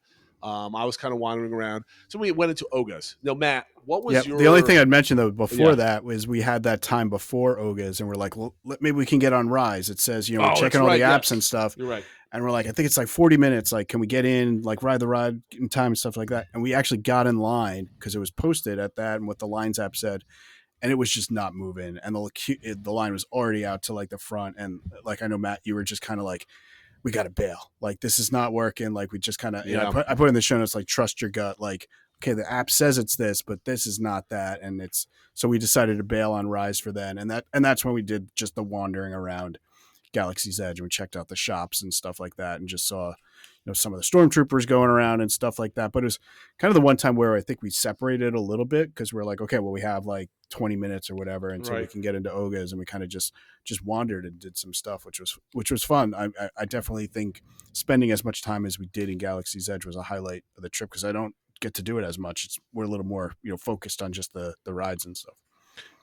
I was kind of wandering around. So we went into Oga's. Now, Matt, what was your... The only thing I'd mentioned, though, before that was we had that time before Oga's, and we're like, well, maybe we can get on Rise. It says, we're checking all the apps and stuff. You're right. And we're like, I think it's like 40 minutes. Like, can we get in, like, ride the ride in time and stuff like that? And we actually got in line because it was posted at that and what the Lines app said. And it was just not moving. And the line was already out to, like, the front. And, like, I know, Matt, you were just kind of like, we got to bail. Like, this is not working. Like, we just kind of, I put in the show notes, like, trust your gut. Like, okay, the app says it's this, but this is not that. And so we decided to bail on Rise for then. And that's when we did just the wandering around Galaxy's Edge. And we checked out the shops and stuff like that and just saw, some of the stormtroopers going around and stuff like that. But it was kind of the one time where I think we separated a little bit because we're like, okay, well, we have like 20 minutes or whatever until we can get into Oga's, and we kind of just wandered and did some stuff, which was fun. I definitely think spending as much time as we did in Galaxy's Edge was a highlight of the trip because I don't get to do it as much. We're a little more focused on just the rides and stuff.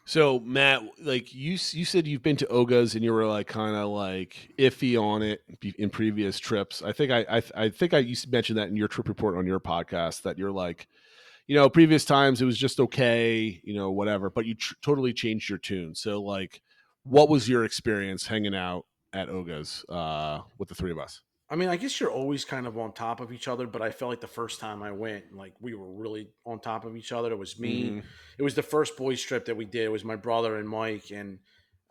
So Matt, like you said, you've been to Oga's and you were like kind of like iffy on it in previous trips. I think I used to mention that in your trip report on your podcast that you're like, previous times it was just okay, whatever, but you totally changed your tune. So like, what was your experience hanging out at Oga's with the three of us? I mean, I guess you're always kind of on top of each other, but I felt like the first time I went, like we were really on top of each other. It was me. Mm-hmm. It was the first boys trip that we did. It was my brother and Mike, and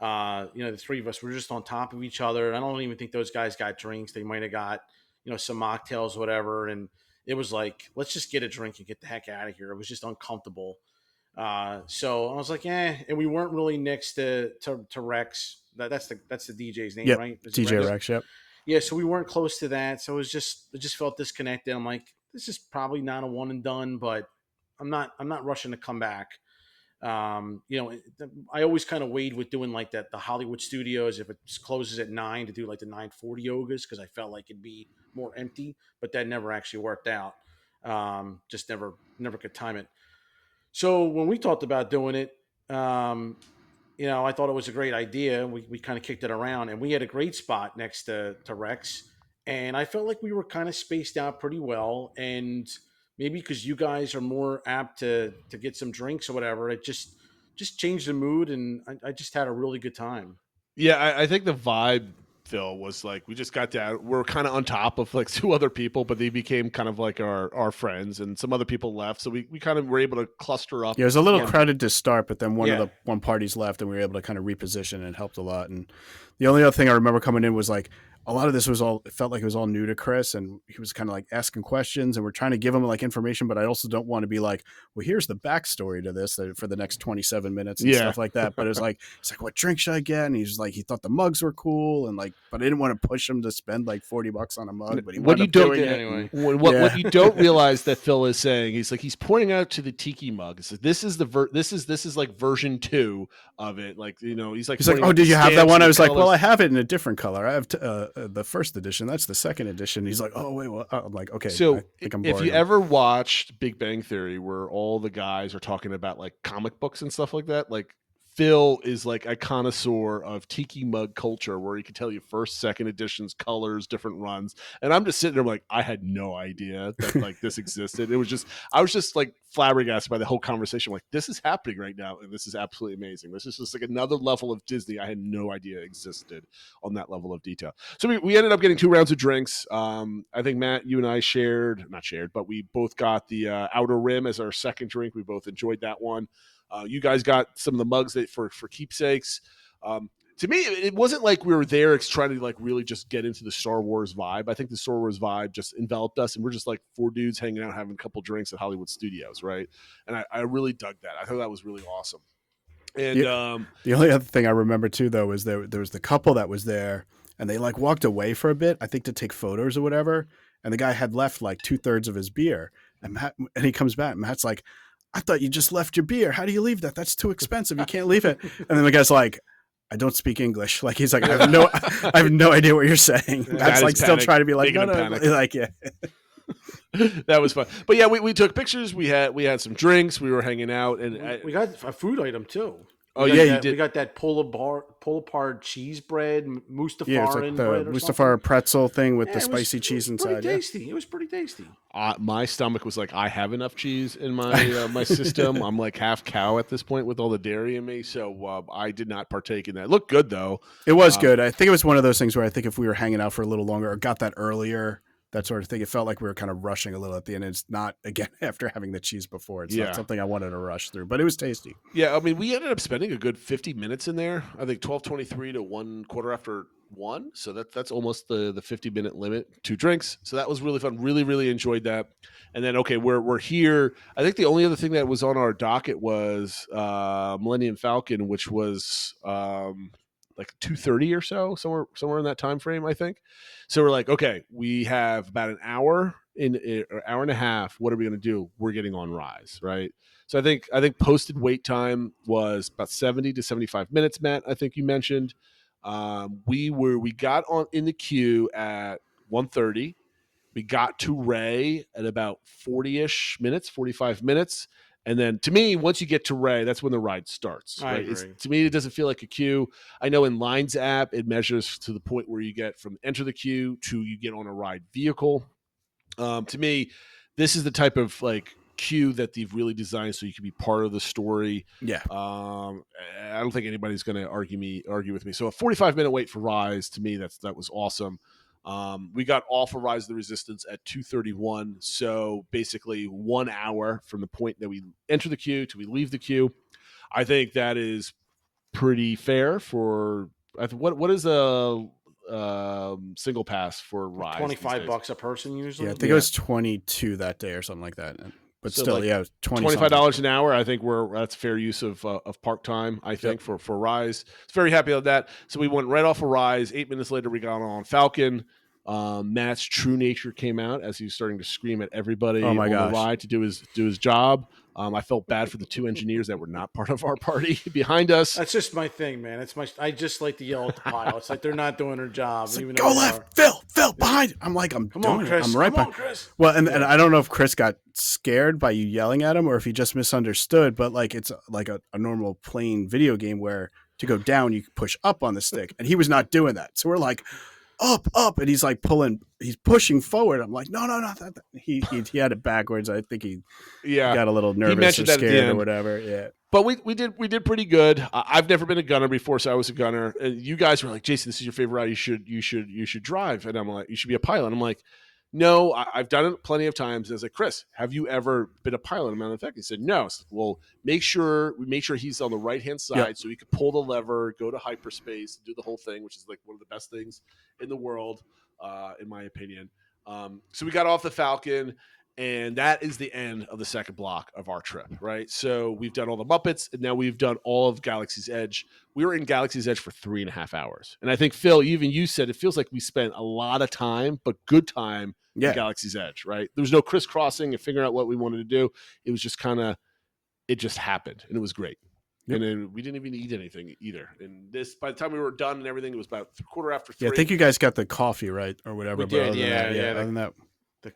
the three of us were just on top of each other. I don't even think those guys got drinks. They might have got some mocktails, whatever. And it was like, let's just get a drink and get the heck out of here. It was just uncomfortable. So I was like, and we weren't really next to Rex. That's the DJ's name, right? DJ Rex, yep. Yeah, so we weren't close to that. So it just felt disconnected. I'm like, this is probably not a one and done, but I'm not rushing to come back. I always kind of weighed with doing like that, the Hollywood Studios, if it closes at 9 to do like the 9:40 Ogas, because I felt like it'd be more empty, but that never actually worked out. Just never could time it. So when we talked about doing it, I thought it was a great idea. We kind of kicked it around, and we had a great spot next to Rex. And I felt like we were kind of spaced out pretty well. And maybe because you guys are more apt to get some drinks or whatever, it just changed the mood, and I just had a really good time. Yeah, I think the vibe, Phil, was like we just got down. We're kind of on top of like two other people, but they became kind of like our friends, and some other people left. So we kind of were able to cluster up. Yeah, it was a little crowded to start, but then one party's left, and we were able to kind of reposition, and it helped a lot. And the only other thing I remember coming in was like a lot of this it felt like it was all new to Chris, and he was kind of like asking questions, and we're trying to give him like information, but I also don't want to be like, well, here's the backstory to this for the next 27 minutes and stuff like that. But it's like, what drink should I get? And he's like, he thought the mugs were cool, and like, but I didn't want to push him to spend like $40 on a mug, but he wound up doing it anyway. What you don't realize that Phil is saying, he's pointing out to the tiki mug. He says, this is like version 2 of it. Like, he's like, oh, did you have that one? I was like, well, I have it in a different color. I have the first edition. That's the second edition. He's like, oh wait, well, I'm like, okay. So if you ever watched Big Bang Theory, where all the guys are talking about like comic books and stuff like that, like Phil is like a connoisseur of tiki mug culture, where he can tell you first, second editions, colors, different runs. And I'm just sitting there like, I had no idea that like this existed. I was just like flabbergasted by the whole conversation. Like, this is happening right now, and this is absolutely amazing. This is just like another level of Disney I had no idea existed on that level of detail. So we ended up getting 2 rounds of drinks. I think Matt, you and I but we both got the Outer Rim as our second drink. We both enjoyed that one. You guys got some of the mugs for keepsakes. To me, it wasn't like we were there trying to like really just get into the Star Wars vibe. I think the Star Wars vibe just enveloped us, and we're just like four dudes hanging out, having a couple drinks at Hollywood Studios, right? And I really dug that. I thought that was really awesome. And The only other thing I remember too, though, was there was the couple that was there, and they like walked away for a bit, I think to take photos or whatever. And the guy had left like 2/3 of his beer, and he comes back. Matt's like, "I thought you just left your beer. How do you leave that? That's too expensive. You can't leave it." And then the guy's like, "I don't speak English." Like he's like, "I have no idea what you're saying." Matt's like still trying to be like, "No, like yeah." That was fun. But yeah, we took pictures. We had some drinks. We were hanging out, and we got a food item too. You did. We got that pull apart cheese bread, Mustafarin Yeah, it's like the bread, Mustafar pretzel thing with the spicy cheese inside. Tasty. It was pretty tasty. My stomach was like, I have enough cheese in my my system. I'm like half cow at this point with all the dairy in me, so I did not partake in that. It looked good though. It was good. I think it was one of those things where I think if we were hanging out for a little longer or got that earlier, that sort of thing, it felt like we were kind of rushing a little at the end. It's not, again, after having the cheese before. It's not something I wanted to rush through, but it was tasty. Yeah, I mean, we ended up spending a good 50 minutes in there. I think 12:23 to 1:15 so that's almost the 50-minute limit. 2 drinks, so that was really fun. Really enjoyed that. And then we're here. I think the only other thing that was on our docket was Millennium Falcon, which was like 2:30 or so, somewhere in that time frame, I think. So we're like, okay, we have about an hour hour and a half. What are we going to do? We're getting on Rise, right? So I think posted wait time was about 70 to 75 minutes. Matt, I think you mentioned we got on in the queue at 1:30. We got to Ray at about 40-ish minutes, 45 minutes. And then to me, once you get to Ray, that's when the ride starts. Right? To me, it doesn't feel like a queue. I know in Line's app, it measures to the point where you get from enter the queue to you get on a ride vehicle. To me, this is the type of like queue that they've really designed so you can be part of the story. Yeah. I don't think anybody's going to argue with me. So a 45-minute wait for Rise, to me, that was awesome. We got off of Rise of the Resistance at 2:31, so basically 1 hour from the point that we enter the queue to we leave the queue. I think that is pretty fair for what is a single pass for Rise? $25 a person usually. Yeah, I think it was 22 that day or something like that. But so still, like $25 an hour. I think that's fair use of park time. I think for Rise, it's very happy about that. So we went right off of Rise. 8 minutes later, we got on Falcon. Matt's true nature came out as he was starting to scream at everybody on the ride to do his job. I felt bad for the 2 engineers that were not part of our party behind us. That's just my thing, man. I just like to yell at the pilots like they're not doing their job. Like, go left, Phil, behind. I'm like, I'm doing it. I'm right behind. Chris. Well, and I don't know if Chris got scared by you yelling at him or if he just misunderstood, but like it's like a normal plain video game where to go down you push up on the stick, and he was not doing that. So we're like, up, and he's like he's pushing forward. I'm like, no. He had it backwards. I think he got a little nervous or scared or whatever. Yeah. But we did pretty good. I've never been a gunner before, so I was a gunner. And you guys were like, Jason, this is your favorite ride. You should drive. And I'm like, you should be a pilot. I'm like, no, I've done it plenty of times. And I was like, Chris, have you ever been a pilot? And in fact, he said no. So, well, make sure he's on the right hand side so he could pull the lever, go to hyperspace, do the whole thing, which is like one of the best things in the world, in my opinion. So we got off the Falcon, and that is the end of the second block of our trip, right? So we've done all the Muppets, and now we've done all of Galaxy's Edge. We were in Galaxy's Edge for 3.5 hours. And I think, Phil, even you said it feels like we spent a lot of time, but good time in Galaxy's Edge, right? There was no crisscrossing and figuring out what we wanted to do. It was just it just happened, and it was great. Yep. And then we didn't even eat anything either. And by the time we were done and everything, it was about 3:15. Yeah, I think you guys got the coffee, right? Or whatever. We did, yeah.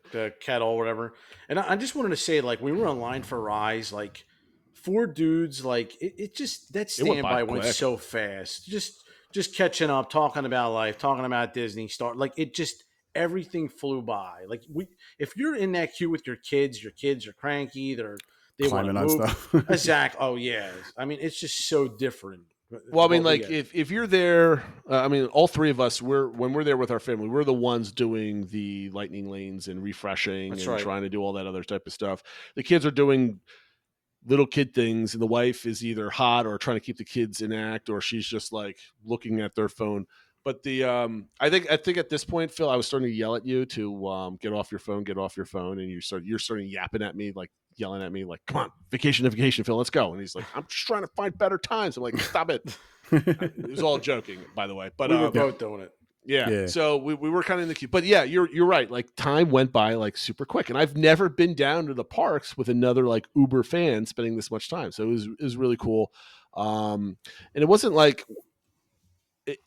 The kettle or whatever. And I just wanted to say, like, we were online for Rise, like 4 dudes, like it just that standby went so fast. Just catching up, talking about life, talking about Disney, everything flew by. Like if you're in that queue with your kids are cranky, they want to move. Stuff. Exactly. Oh yeah. I mean, it's just so different. Well, I mean, like if you're there, all 3 of us, when we're there with our family, we're the ones doing the lightning lanes and refreshing trying to do all that other type of stuff. The kids are doing little kid things, and the wife is either hot or trying to keep the kids in act, or she's just like looking at their phone. But the I think at this point, Phil, I was starting to yell at you to get off your phone, and you're starting yapping at me, like yelling at me, like, come on, vacation, Phil, let's go. And he's like, I'm just trying to find better times. I'm like, stop it. It was all joking, by the way. But we were both doing it. Yeah. So we were kind of in the queue. But yeah, you're right. Like time went by like super quick. And I've never been down to the parks with another like Uber fan spending this much time. So it was really cool. And it wasn't like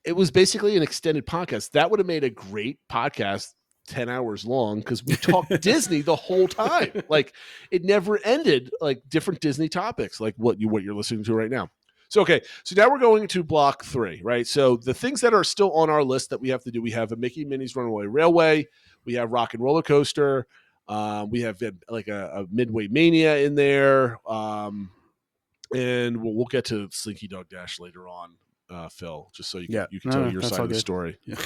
it was basically an extended podcast. That would have made a great podcast 10 hours long because we talked Disney the whole time. Like it never ended, like different Disney topics, like what you're listening to right now. So, okay. So now we're going to block 3, right? So the things that are still on our list that we have to do, we have a Mickey Minnie's Runaway Railway. We have Rock and Roller Coaster. We have like a Midway Mania in there. And we'll get to Slinky Dog Dash later on, Phil, just so you can tell your side of the story. Yeah.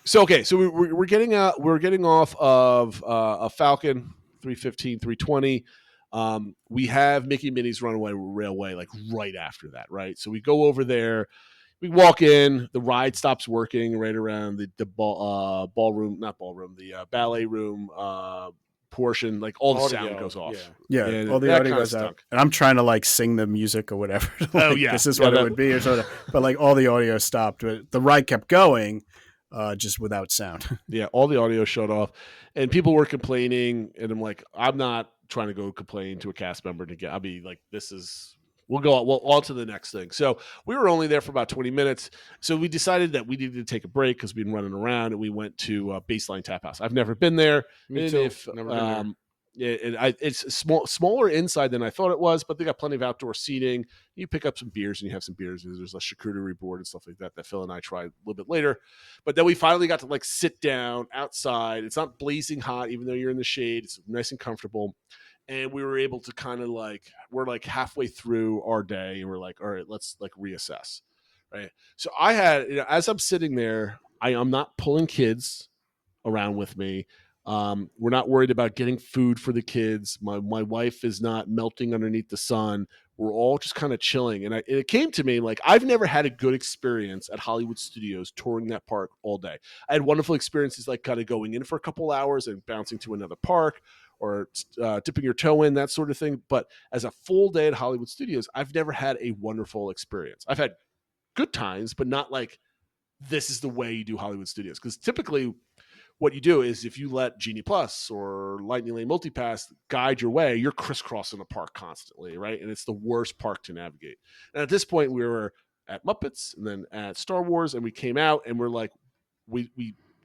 So we're getting off of a Falcon 315, 320. We have Mickey Minnie's Runaway Railway like right after that, right? So we go over there, we walk in, the ride stops working right around the ballroom, not ballroom, the ballet room portion, like all the sound goes off. Yeah, all the audio goes out. And I'm trying to like sing the music or whatever. Like, this is what it would be or something. But like all the audio stopped. But the ride kept going, just without sound. Yeah, all the audio shut off. And people were complaining. And I'm like, I'm not trying to go complain to a cast member to get, I'll be like, we'll on to the next thing. So we were only there for about 20 minutes. So we decided that we needed to take a break because we'd been running around, and we went to Baseline Tap House. I've never been there. Me too. Never been there. It's smaller inside than I thought it was, but they got plenty of outdoor seating. You pick up some beers and you have some beers. There's a charcuterie board and stuff like that Phil and I tried a little bit later. But then we finally got to like sit down outside. It's not blazing hot, even though you're in the shade. It's nice and comfortable. And we were able to kind of like, we're like halfway through our day, and we're like, all right, let's like reassess. Right. So I had, as I'm sitting there, I'm not pulling kids around with me. We're not worried about getting food for the kids. My wife is not melting underneath the sun. We're all just kind of chilling. And it came to me like, I've never had a good experience at Hollywood Studios touring that park all day. I had wonderful experiences like kind of going in for a couple hours and bouncing to another park or dipping your toe in, that sort of thing. But as a full day at Hollywood Studios, I've never had a wonderful experience. I've had good times, but not like this is the way you do Hollywood Studios. Because typically what you do is if you let Genie Plus or Lightning Lane Multipass guide your way, you're crisscrossing the park constantly, right? And it's the worst park to navigate. And at this point, we were at Muppets and then at Star Wars, and we came out and we're like, we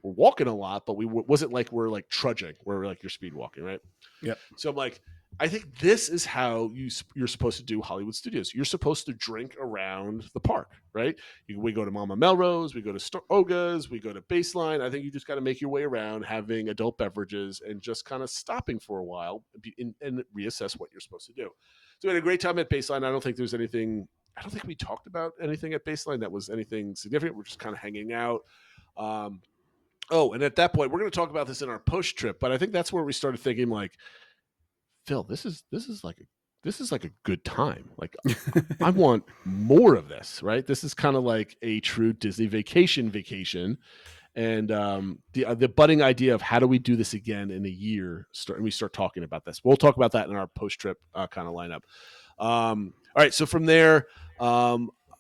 were walking a lot, but wasn't like we're like trudging. We're like you're speed walking, right? Yep. So I'm like, I think this is how you're supposed to do Hollywood Studios. You're supposed to drink around the park, right? We go to Mama Melrose, we go to Oga's, we go to Baseline. I think you just got to make your way around, having adult beverages and just kind of stopping for a while and reassess what you're supposed to do. So we had a great time at Baseline. I don't think we talked about anything at Baseline that was anything significant. We're just kind of hanging out. And at that point, we're going to talk about this in our post trip, but I think that's where we started thinking like, Phil, this is like a good time. Like I want more of this, right? This is kind of like a true Disney vacation. And the budding idea of how do we do this again in a year, and we start talking about this. We'll talk about that in our post-trip kind of lineup. All right, so from there,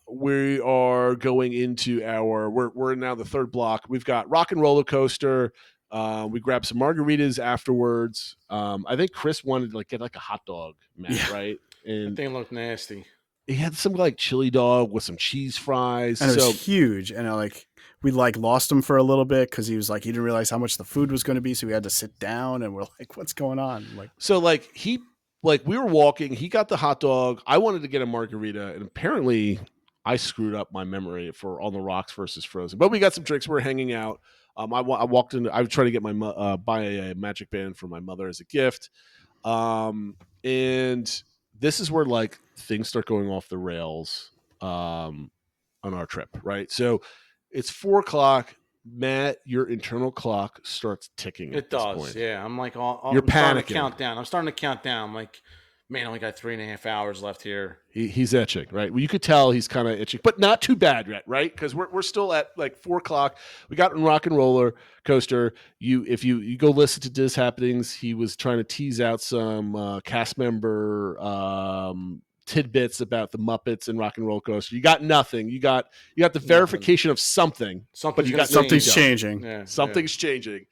we are going into we're now the third block. We've got Rock and Roller Coaster. We grabbed some margaritas afterwards. I think Chris wanted to get like a hot dog, Matt, right? And that thing looked nasty. He had some like chili dog with some cheese fries. And it was huge. And we lost him for a little bit because he was like, he didn't realize how much the food was going to be. So we had to sit down and we're like, what's going on? We were walking, he got the hot dog. I wanted to get a margarita, and apparently I screwed up my memory for On the Rocks versus Frozen, but we got some drinks. We were hanging out. I walked in. I was trying to get buy a Magic Band for my mother as a gift, and this is where like things start going off the rails on our trip, right? So it's 4:00. Matt, your internal clock starts ticking. It does, yeah. I'm like, you're panicking. I'm starting to count down. I'm like, Man, I only got 3.5 hours left here. He's itching, right? Well, you could tell he's kind of itching, but not too bad yet, right? Because we're still at like 4:00. We got in Rock and Roller Coaster. If you go listen to Dizhappenings, he was trying to tease out some cast member tidbits about the Muppets and Rock and Roller Coaster. You got nothing. You got the verification of something, but you got something's changing. Yeah, something's changing.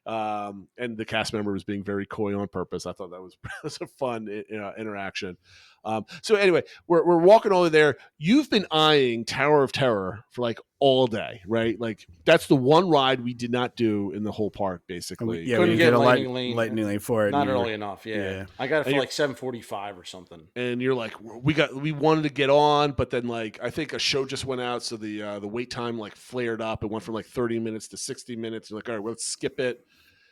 And the cast member was being very coy on purpose. I thought that was a fun interaction. So anyway, we're walking over there. You've been eyeing Tower of Terror for like all day, right? Like that's the one ride we did not do in the whole park, basically. Yeah, couldn't we get a lightning lane for it. Not early enough. Yeah. I got it for like 7:45 or something. And you're like, we wanted to get on, but then like I think a show just went out, so the wait time like flared up. It went from like 30 minutes to 60 minutes. You're like, all right, well, let's skip it.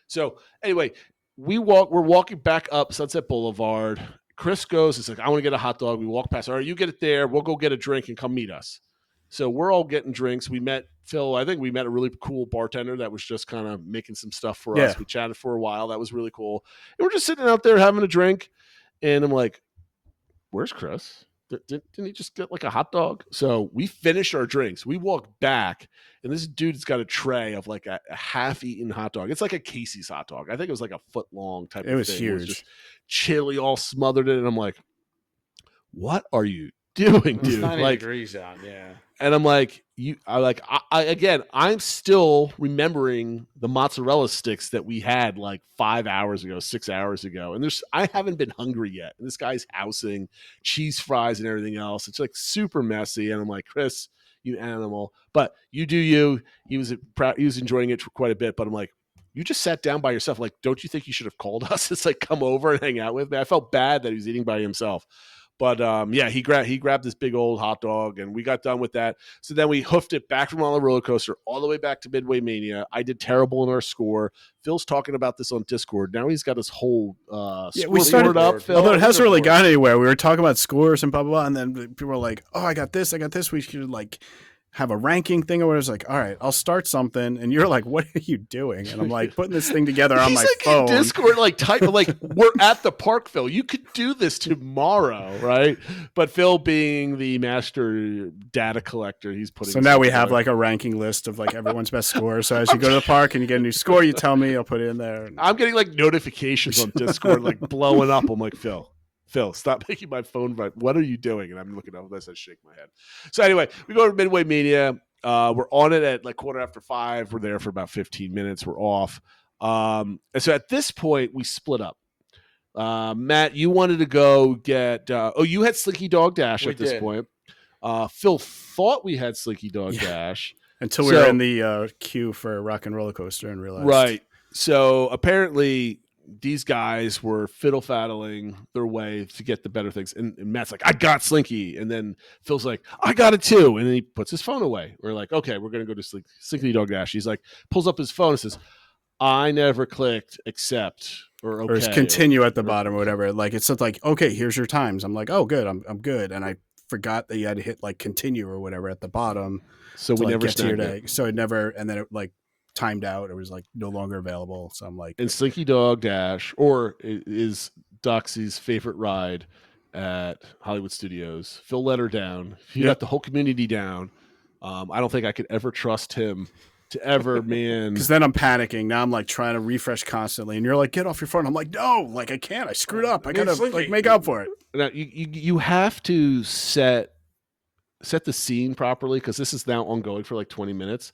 So anyway, we're walking back up Sunset Boulevard. Chris goes, it's like, I want to get a hot dog. We walk past. All right, you get it there. We'll go get a drink and come meet us. So we're all getting drinks. We met Phil. I think we met a really cool bartender that was just kind of making some stuff for us. We chatted for a while. That was really cool. And we're just sitting out there having a drink. And I'm like, where's Chris? Didn't he just get like a hot dog? So we finished our drinks. We walked back, and this dude's got a tray of like a half-eaten hot dog. It's like a Casey's hot dog. I think it was like a foot long type of thing. It was huge. It was just chili all smothered in it. And I'm like, what are you doing, dude? It's 90 like degrees out, yeah. And I'm like, I'm still remembering the mozzarella sticks that we had like 5 hours ago, 6 hours ago. And I haven't been hungry yet. And this guy's housing cheese fries and everything else. It's like super messy. And I'm like, Chris, you animal. But you do you. He was enjoying it quite a bit. But I'm like, you just sat down by yourself. Like, don't you think you should have called us? It's like, come over and hang out with me. I felt bad that he was eating by himself. But he grabbed this big old hot dog, and we got done with that. So then we hoofed it back from on the roller coaster all the way back to Midway Mania. I did terrible in our score. Phil's talking about this on Discord. Now he's got his whole we started up. Phil, although it hasn't really gone anywhere. We were talking about scores and blah blah blah, and then people were like, "Oh, I got this. We should like have a ranking thing," or whatever. It's like, all right, I'll start something, and you're like, what are you doing? And I'm like putting this thing together on my phone. In Discord, like type like we're at the park, Phil. You could do this tomorrow, right? But Phil, being the master data collector, he's putting. So now we have like a ranking list of like everyone's best score. So as you go to the park and you get a new score, you tell me, I'll put it in there. I'm getting like notifications on Discord, like blowing up. I'm like, Phil, stop making my phone vibrate. What are you doing? And I'm looking up this. I shake my head. So anyway, we go to Midway Mania. We're on it at like 5:15. We're there for about 15 minutes. We're off. And so at this point, we split up. Matt, you wanted to go get. You had Slinky Dog Dash at this point. Phil thought we had Slinky Dog Dash until we were in the queue for Rock and Roller Coaster and realized. Right. So apparently, these guys were fiddle-faddling their way to get the better things. And Matt's like, I got Slinky. And then Phil's like, I got it too. And then he puts his phone away. We're like, okay, we're going to go to Slinky Dog Dash. He's like, pulls up his phone and says, I never clicked accept or okay. Or continue at the bottom or whatever. Like, it's like, okay, here's your times. I'm like, oh, good. I'm good. And I forgot that you had to hit like continue or whatever at the bottom. So we never get to your day. So it never, and then it like, timed out. It was like no longer available. So I'm like, and Slinky Dog Dash, or is Doxy's favorite ride at Hollywood Studios. Phil let her down. He got the whole community down. I don't think I could ever trust him to ever, man. Because then I'm panicking. Now I'm like trying to refresh constantly, and you're like, get off your phone. I'm like, no, like I can't. I screwed up. I gotta like make up for it. Now you have to set the scene properly because this is now ongoing for like 20 minutes.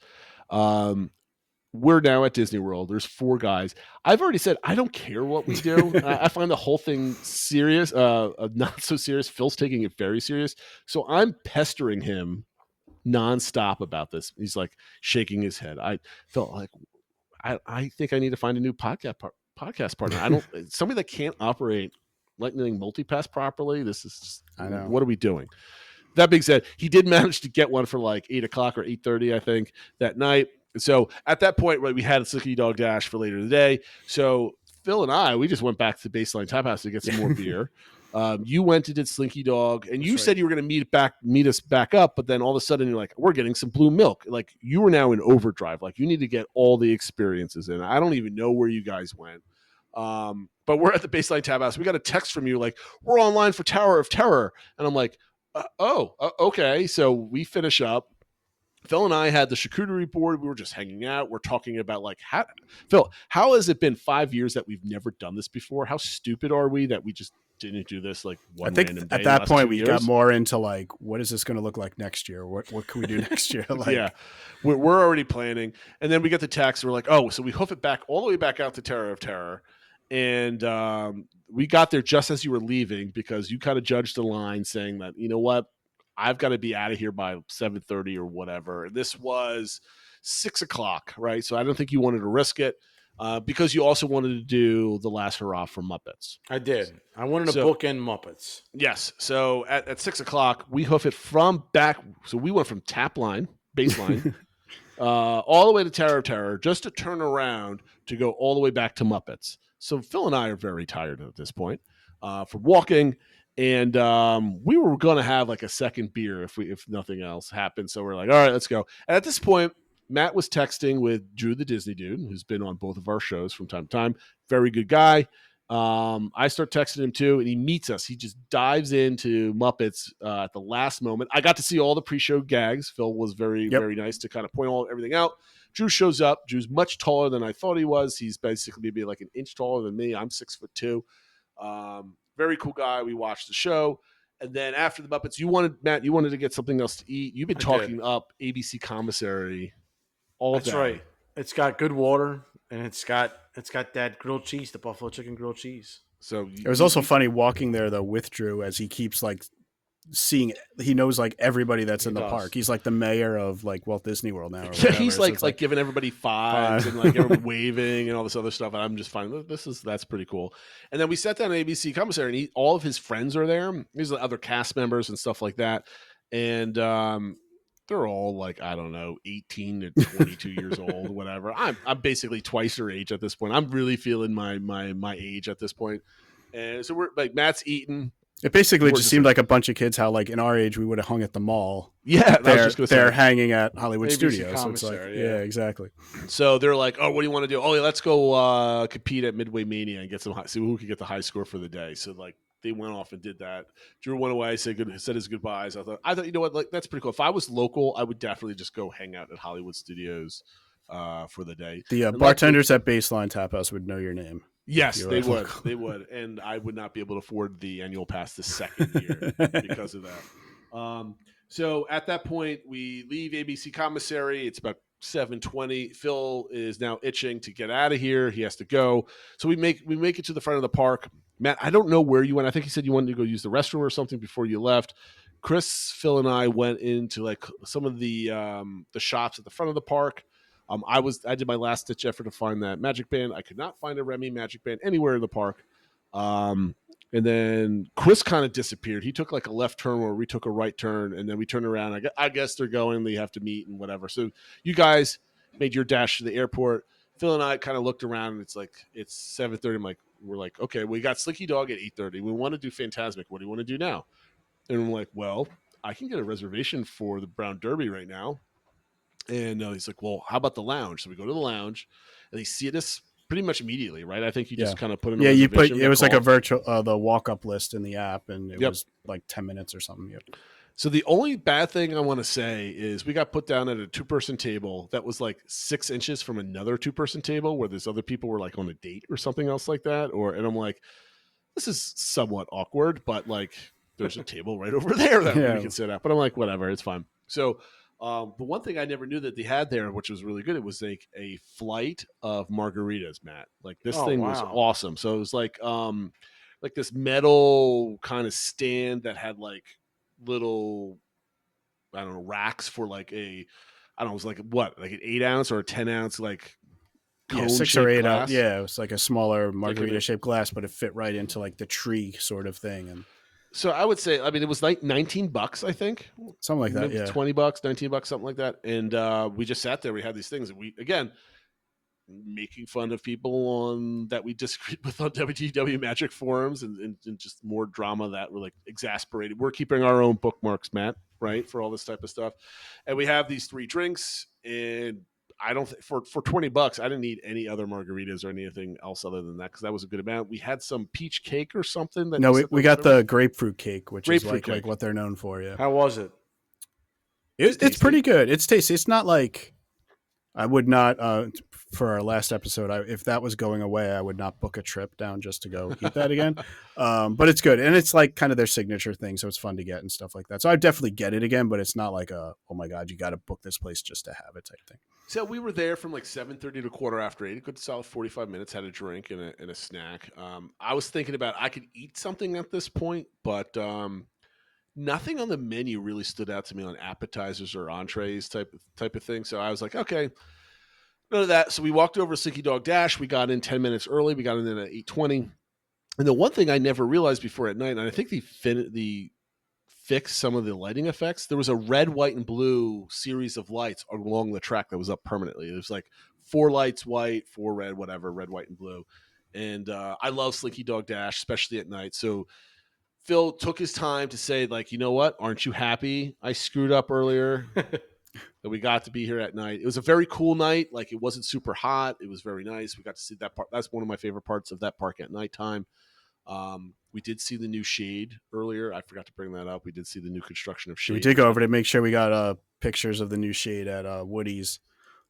We're now at Disney World. There's 4 guys. I've already said I don't care what we do. I find the whole thing serious, not so serious. Phil's taking it very serious. So I'm pestering him nonstop about this. He's like shaking his head. I felt like I think I need to find a new podcast partner. I don't somebody that can't operate Lightning Multipass properly. This is just, I know. What are we doing? That being said, he did manage to get one for like 8:00 or 8:30, I think, that night. So at that point, right, we had a Slinky Dog Dash for later today. So Phil and we just went back to Baseline Tap House to get some more beer. You went and did Slinky Dog, and you said you were going to meet us back up, but then all of a sudden you're like, we're getting some blue milk. Like you were now in overdrive. Like you need to get all the experiences in. I don't even know where you guys went. But we're at the Baseline Tab House. We got a text from you like, we're online for Tower of Terror. And I'm like, okay. So we finish up. Phil and I had the charcuterie board. We were just hanging out. We're talking about like, Phil, how has it been 5 years that we've never done this before? How stupid are we that we just didn't do this like one I think random day at that point we years? got more into like, what is this going to look like next year? What can we do next year? Like, yeah, we're already planning. And then we get the text. We're like, oh, so we hoof it back all the way back out to Terror of Terror. And we got there just as you were leaving because you kind of judged the line saying that, you know what, I've got to be out of here by 7:30 or whatever. This was 6 o'clock, right? So I don't think you wanted to risk it because you also wanted to do the last hurrah for Muppets. I did. I wanted to bookend Muppets. Yes. So at 6 o'clock, we hoof it from back. So we went from baseline, all the way to Terror of Terror, just to turn around to go all the way back to Muppets. So Phil and I are very tired at this point from walking. And we were going to have like a second beer if nothing else happened. So we're like, all right, let's go. And at this point, Matt was texting with Drew the Disney Dude, who's been on both of our shows from time to time. Very good guy. I start texting him too, and he meets us. He just dives into Muppets at the last moment. I got to see all the pre-show gags. Phil was very nice to kind of point everything out. Drew shows up. Drew's much taller than I thought he was. He's basically maybe like an inch taller than me. I'm 6'2". Very cool guy. We watched the show. And then after the Muppets, Matt, you wanted to get something else to eat. You've been talking up ABC Commissary all day. That's right. It's got good water, and it's got that grilled cheese, the buffalo chicken grilled cheese. So it was also funny walking there though with Drew as he keeps like he knows like everybody that's in the park. He's like the mayor of like Walt Disney World now. Yeah, he's like giving everybody fives and like everybody waving and all this other stuff. And I'm just finding that's pretty cool. And then we sat down at ABC Commissary, and all of his friends are there. These are other cast members and stuff like that. And they're all like, I don't know, 18 to 22 years old, whatever. I'm basically twice their age at this point. I'm really feeling my age at this point. And so we're like, Matt's eating. It basically just seemed like a bunch of kids how like in our age we would have hung at the mall. Yeah, they're hanging at Hollywood ABC Studios. So it's like, yeah, exactly. So they're like, oh, what do you want to do? Oh, yeah, let's go compete at Midway Mania and get see who can get the high score for the day. So like they went off and did that. Drew went away, said his goodbyes. I thought, you know what, like that's pretty cool. If I was local, I would definitely just go hang out at Hollywood Studios for the day. The bartenders at Baseline Tap House would know your name. Yes, they would. They would. And I would not be able to afford the annual pass the second year because of that. So at that point, we leave ABC Commissary. It's about 7:20. Phil is now itching to get out of here. He has to go. So we make it to the front of the park. Matt, I don't know where you went. I think he said you wanted to go use the restroom or something before you left. Chris, Phil, and I went into like some of the shops at the front of the park. I did my last ditch effort to find that Magic Band. I could not find a Remy Magic Band anywhere in the park. And then Chris kind of disappeared. He took like a left turn where we took a right turn, and then we turned around. I guess they're going. They have to meet and whatever. So you guys made your dash to the airport. Phil and I kind of looked around, and it's 7:30. We're like, okay, we got Slinky Dog at 8:30. We want to do Fantasmic. What do you want to do now? And I'm like, well, I can get a reservation for the Brown Derby right now. And he's like, well, how about the lounge? So we go to the lounge, and they see us pretty much immediately, right? I think you just kind of put in a reservation. It was like a virtual, the walk-up list in the app, and it was like 10 minutes or something. Yep. So the only bad thing I want to say is we got put down at a 2-person table that was like 6 inches from another 2-person table where there's other people were like on a date or something else like that. And I'm like, this is somewhat awkward, but like there's a table right over there that we can sit at. But I'm like, whatever, it's fine. So the one thing I never knew that they had there, which was really good, it was like a flight of margaritas, Matt. Like this thing was awesome. So it was like this metal kind of stand that had like little, I don't know, racks for like it was like what, like an 8-ounce or a 10-ounce like cone 6 or 8 glass. Yeah, it was like a smaller margarita shaped glass, but it fit right into like the tree sort of thing. And so I would say, I mean, it was like $19, I think, something like that. Maybe $20, $19, something like that. And we just sat there. We had these things, and we again making fun of people that we disagreed with on WTW Magic forums, and just more drama that were like exasperated. We're keeping our own bookmarks, Matt, right, for all this type of stuff. And we have these 3 drinks, and I don't for $20, I didn't need any other margaritas or anything else other than that because that was a good amount. We had some peach cake or something. That No, we got the grapefruit cake, which is Grapefruit like cake. what they're known for. Yeah, How was it? it's pretty good. It's tasty. It's not like I would not for our last episode. If that was going away, I would not book a trip down just to go eat that again. But it's good, and it's like kind of their signature thing, so it's fun to get and stuff like that. So I definitely get it again, but it's not like a oh my god, you got to book this place just to have it type thing. So we were there from like 7:30 to 8:15. A good solid 45 minutes. Had a drink and a snack. I was thinking about I could eat something at this point, but nothing on the menu really stood out to me on appetizers or entrees type of thing. So I was like, okay, none of that. So we walked over to Slinky Dog Dash. We got in 10 minutes early. We got in at 8:20. And the one thing I never realized before at night, and I think they fixed some of the lighting effects. There was a red, white, and blue series of lights along the track that was up permanently. There's like 4 lights, white, 4 red, whatever, red, white, and blue. And I love Slinky Dog Dash, especially at night. So Phil took his time to say, like, you know what? Aren't you happy I screwed up earlier? That we got to be here at night. It was a very cool night. Like, it wasn't super hot. It was very nice. We got to see that part. That's one of my favorite parts of that park at nighttime. We did see the new shade earlier. I forgot to bring that up. We did see the new construction of shade. We did go over to make sure we got pictures of the new shade at Woody's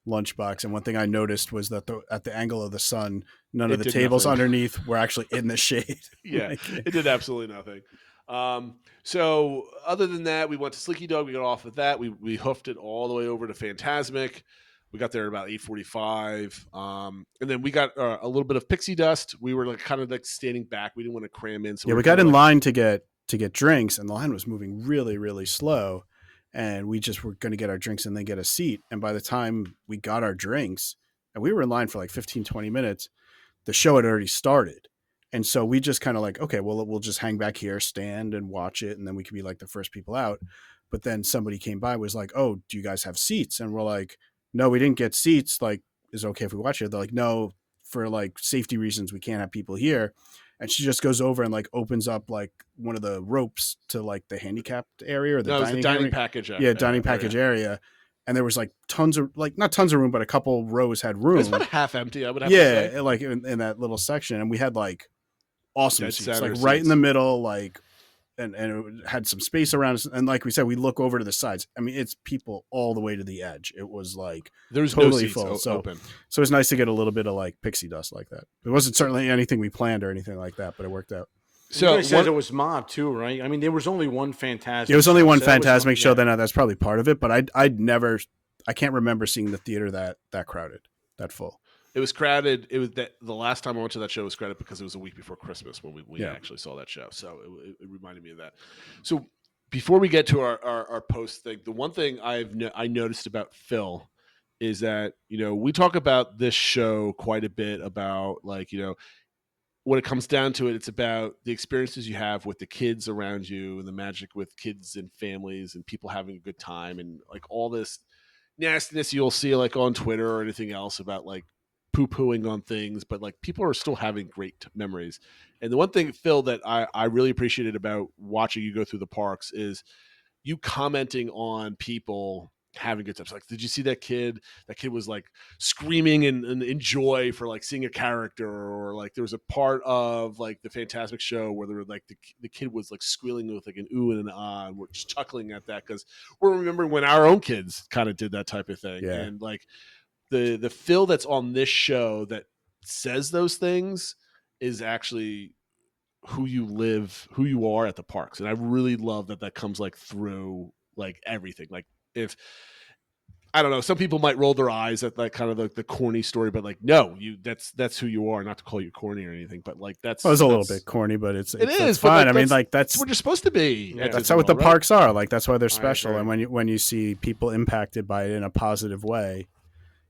lunchbox. And one thing I noticed was that at the angle of the sun, none of the tables underneath were actually in the shade. Yeah, it did absolutely nothing. So other than that, we went to Slinky Dog. We got off with that. We hoofed it all the way over to Fantasmic. We got there at about 8:45, and then we got a little bit of pixie dust. We were like kind of like standing back. We didn't want to cram in. So yeah, we got in line to get drinks, and the line was moving really, really slow. And we just were going to get our drinks and then get a seat. And by the time we got our drinks, and we were in line for like 15, 20 minutes, the show had already started. And so we just kind of like, okay, well, we'll just hang back here, stand and watch it. And then we could be like the first people out. But then somebody came by, was like, oh, do you guys have seats? And we're like, no, we didn't get seats. Like, is it okay if we watch it? They're like, no, for like safety reasons, we can't have people here. And she just goes over and like opens up like one of the ropes to like the handicapped area or the dining package. Dining package area. And there was like tons of like, not tons of room, but a couple rows had room. It's about half empty, I would have to say. Yeah, like in that little section. And we had like awesome seats, like seats. right in the middle, like, and it had some space around us. And like we said, we look over to the sides. I mean, it's people all the way to the edge. It was like there's totally no seats full. Open. So it's nice to get a little bit of like pixie dust like that. It wasn't certainly anything we planned or anything like that, but it worked out. So you said it was mob too, right? I mean, there was only one Fantasmic. It was only one Fantasmic show. Then that's probably part of it. But I can't remember seeing the theater that crowded, that full. It was crowded. It was the last time I went to that show was crowded because it was a week before Christmas when we actually saw that show. So it reminded me of that. So before we get to our post thing, the one thing I noticed about Phil is that, you know, we talk about this show quite a bit about like, you know, when it comes down to it, it's about the experiences you have with the kids around you and the magic with kids and families and people having a good time and like all this nastiness you'll see like on Twitter or anything else about like poo-pooing on things, but like people are still having great memories. And the one thing, Phil, that I really appreciated about watching you go through the parks is you commenting on people having good times. Like, did you see that kid? That kid was like screaming and in joy for like seeing a character, or like there was a part of like the Fantasmic show where there were like the kid was like squealing with like an ooh and an ah, and we're just chuckling at that because we're remembering when our own kids kind of did that type of thing. Yeah. And like the Phil that's on this show that says those things is actually who you are at the parks. And I really love that comes like through like everything. Like if I don't know, some people might roll their eyes at that kind of the corny story, but like, no, that's who you are. Not to call you corny or anything, but like that's a little bit corny, but it is fine. I mean, like that's what you're supposed to be. Yeah, that's how what the parks are. Like that's why they're special. And when you see people impacted by it in a positive way,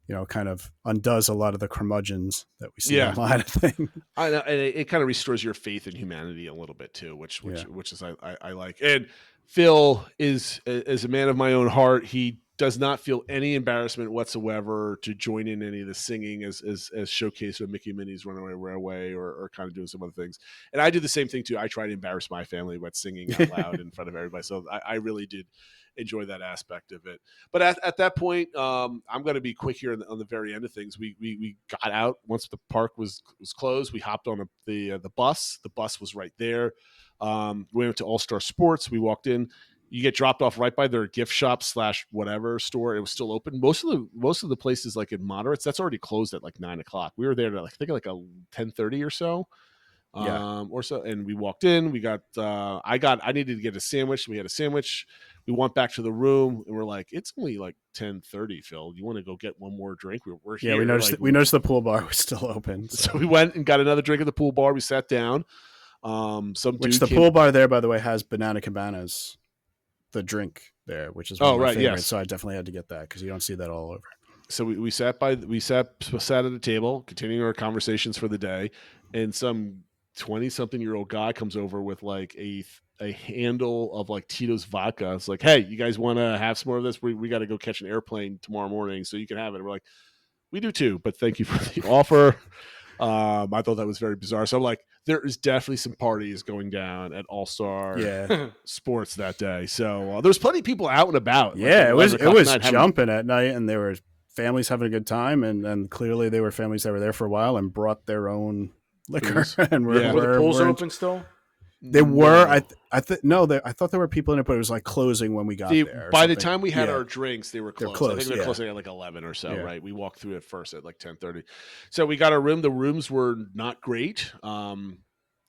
you know, kind of undoes a lot of the curmudgeons that we see online. I think I know, and it kind of restores your faith in humanity a little bit too, which is I like. And Phil is a man of my own heart. He does not feel any embarrassment whatsoever to join in any of the singing as showcased with Mickey Minnie's Runaway Railway or kind of doing some other things. And I do the same thing too. I try to embarrass my family by singing out loud in front of everybody. So I really did enjoy that aspect of it. But at that point, I'm going to be quick here on the very end of things. We got out once the park was closed. We hopped on the bus. The bus was right there. We went to All Star Sports. We walked in. You get dropped off right by their gift shop / whatever store. It was still open. Most of the places like in Moderates, that's already closed at like 9:00. We were there at I think like a 10:30 or so. Or so, and we walked in. We got I needed to get a sandwich. We had a sandwich. We went back to the room and we're like, it's only like 10:30, Phil. You want to go get one more drink? We're here. We noticed the pool bar was still open. So we went and got another drink at the pool bar. We sat down. Pool bar there, by the way, has banana cabanas, the drink there, which is one of my favorites. Yes. So I definitely had to get that because you don't see that all over. So we sat at the table, continuing our conversations for the day, and some 20-something-year-old guy comes over with like a handle of like Tito's vodka. It's like, hey, you guys want to have some more of this? We got to go catch an airplane tomorrow morning, so you can have it. And we're like, we do too, but thank you for the offer. I thought that was very bizarre. So I'm like, there is definitely some parties going down at All Star Sports that day. So there was plenty of people out and about. Yeah, it was jumping at night, and there were families having a good time, and clearly they were families that were there for a while and brought their own liquor. And were the pools open still? They were. I thought there were people in it, but it was like closing when we got there. By the time we had our drinks, they were closed. I think they were closing at like 11 or so, right? We walked through it first at like 10:30. So we got our room. The rooms were not great.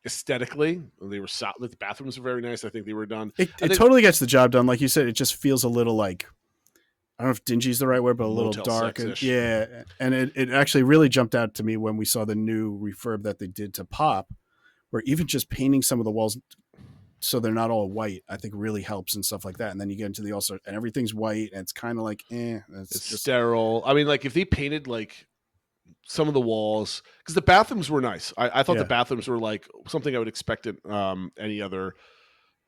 Aesthetically, they were solid. The bathrooms were very nice. I think they were done. It totally gets the job done. Like you said, it just feels a little like, I don't know if dingy is the right word, but a little dark. And it actually really jumped out to me when we saw the new refurb that they did to Pop, where even just painting some of the walls so they're not all white, I think really helps and stuff like that. And then you get into the All-Star and everything's white and it's kind of like, it's just sterile. I mean, like if they painted like some of the walls, because the bathrooms were nice. I thought the bathrooms were like something I would expect at any other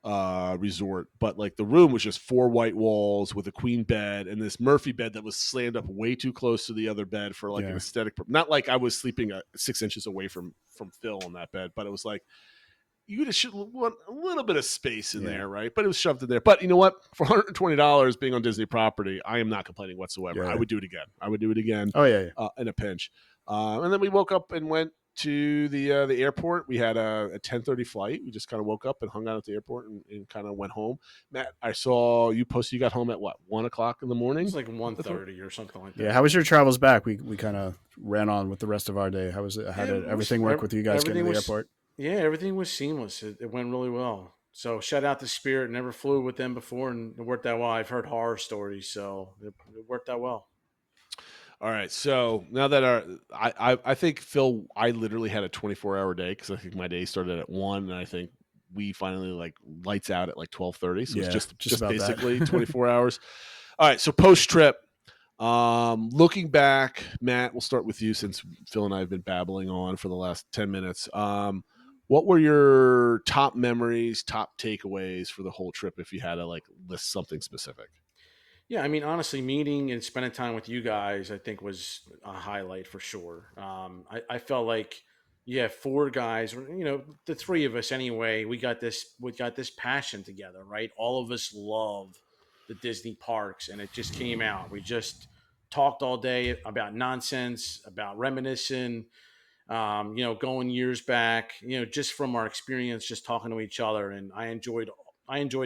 resort, but like the room was just 4 white walls with a queen bed and this Murphy bed that was slammed up way too close to the other bed for like an aesthetic. Not like I was sleeping 6 inches away from Phil on that bed, but it was like you just should want a little bit of space in there, right? But it was shoved in there. But you know what? For $120 being on Disney property, I am not complaining whatsoever. I would do it again. Oh yeah. In a pinch. And then we woke up and went to the airport. We had a 10:30 flight. We just kind of woke up and hung out at the airport and kind of went home. Matt, I saw you posted you got home at what, 1:00 in the morning? It's like 1:30 or something like that. Yeah. How was your travels back? We kind of ran on with the rest of our day. How was it? How did everything work with you guys getting to the airport? Yeah, everything was seamless. It went really well. So shout out to Spirit. Never flew with them before, and it worked out well. I've heard horror stories, so it worked out well. All right, so now that I think, Phil, I literally had a 24-hour day because I think my day started at 1, and I think we finally like lights out at like 12:30. So it's just basically 24 hours. All right, so post trip, looking back, Matt, we'll start with you since Phil and I have been babbling on for the last 10 minutes. What were your top memories, top takeaways for the whole trip if you had to like list something specific? Yeah, I mean, honestly, meeting and spending time with you guys, I think, was a highlight for sure. I felt like, 4 guys, the 3 of us anyway. We got this passion together, right? All of us love the Disney parks, and it just came out. We just talked all day about nonsense, about reminiscing, going years back, just from our experience, just talking to each other, and I enjoyed